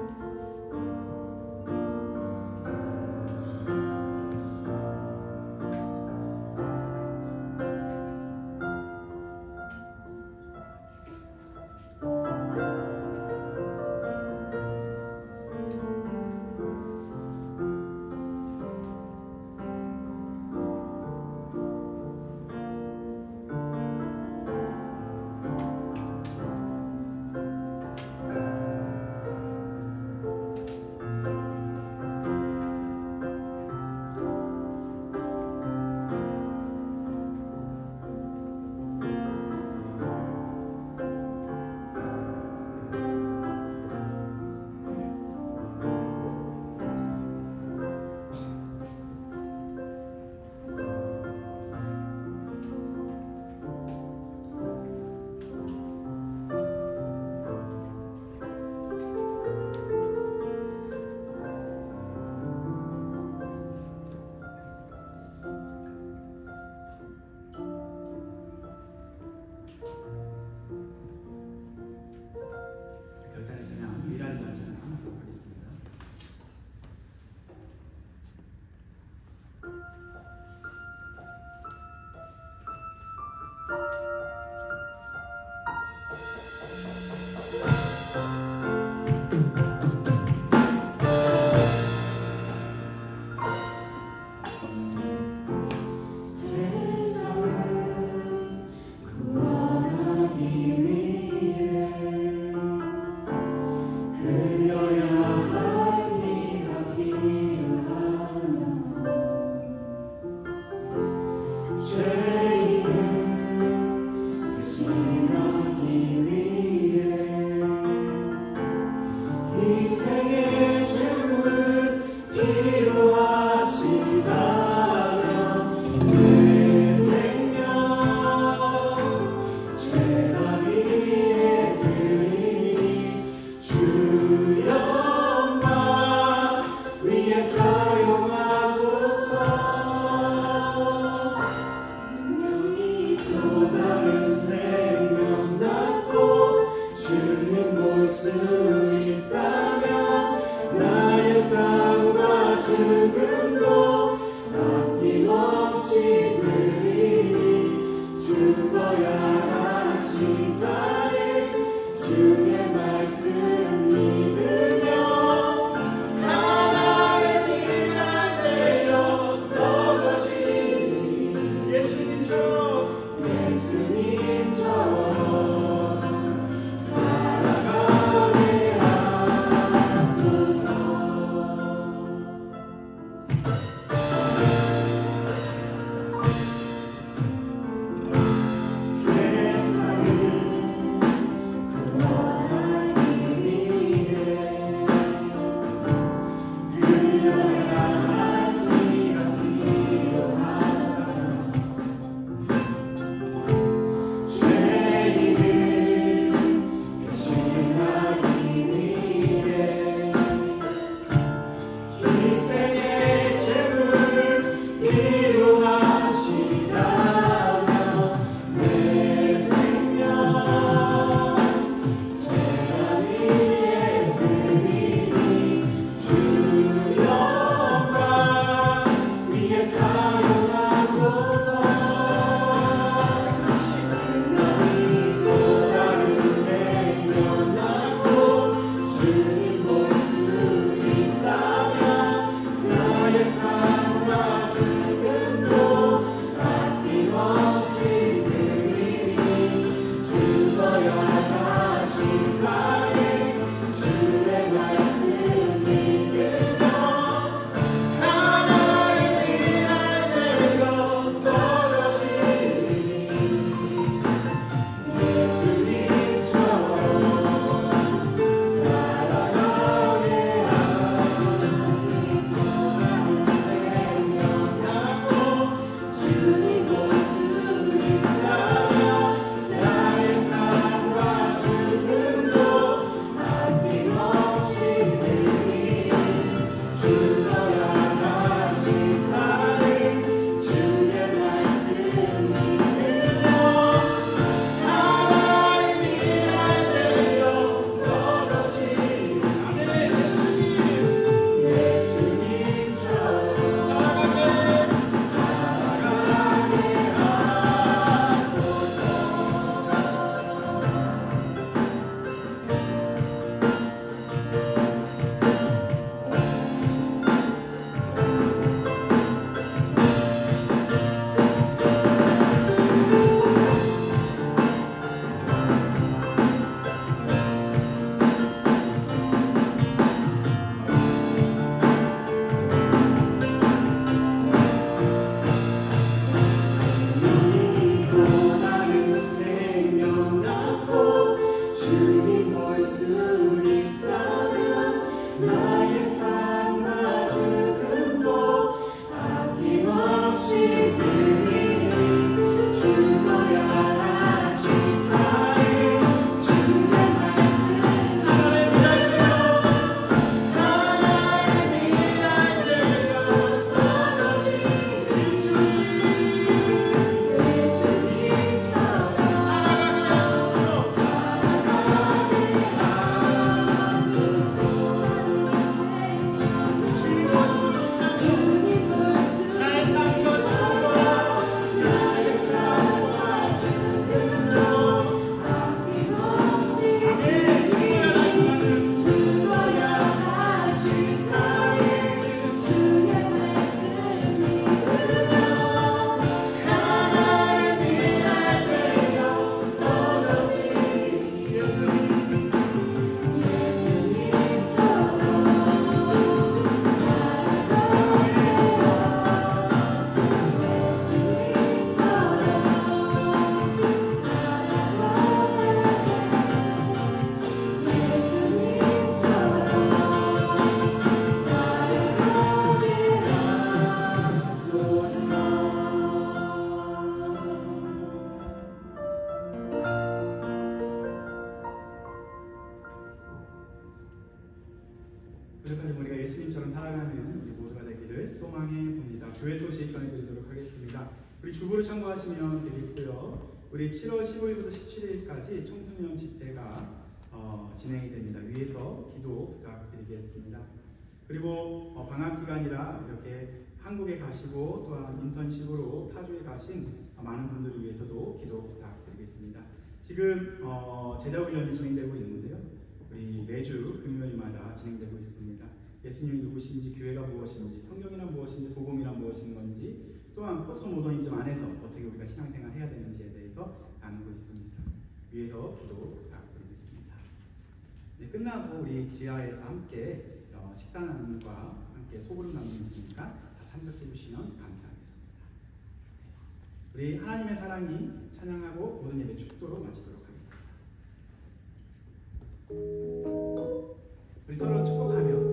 S3: 주의 말씀 믿으며 하나의
S1: 교회 소식 전해드리도록 하겠습니다. 우리 주보를 참고하시면 되겠고요. 우리 7월 15일부터 17일까지 청소년 집회가 진행이 됩니다. 위에서 기도 부탁드리겠습니다. 그리고 방학 기간이라 이렇게 한국에 가시고 또한 인턴십으로 타주에 가신 많은 분들을 위해서도 기도 부탁드리겠습니다. 지금 제자훈련이 진행되고 있는데요. 우리 매주 금요일마다 진행되고 있습니다. 예수님이 누구신지, 교회가 무엇인지, 성경이란 무엇인지, 복음이란 무엇인 건지, 또한 포스트모더니즘 안에서 어떻게 우리가 신앙생활 해야 되는지에 대해서 나누고 있습니다. 위에서 기도 부탁드리겠습니다. 네, 끝나고 우리 지하에서 함께 식사 나눔과 함께 소그룹 나눔이 있으니까 다 참석해 주시면 감사하겠습니다. 우리 하나님의 사랑이 찬양하고 모든 예배 축도로 마치도록 하겠습니다. 우리 서로 축복하며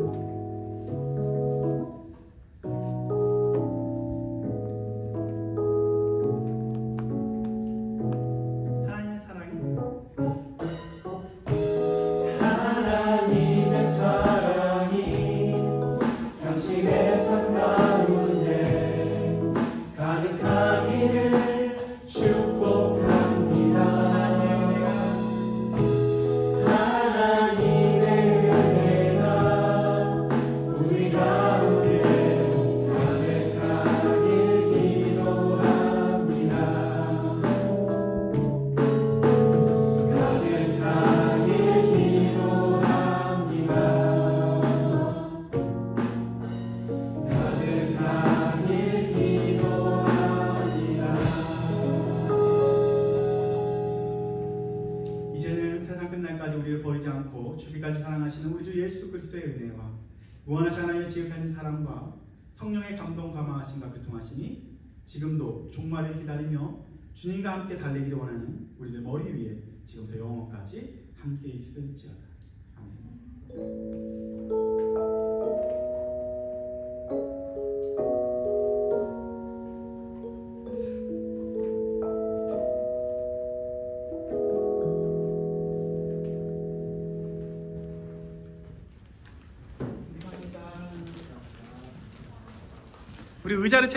S1: 주기까지 사랑하시는 우리 주 예수 그리스도의 은혜와 무한하신 하나님의 지극하신 사랑과 성령의 감동 감화하심과 교통하심이 지금도 종말을 기다리며 주님과 함께 달리기를 원하는 우리들 머리 위에 지금부터 영원까지 함께 있을지어다. 아멘. 우리 의자를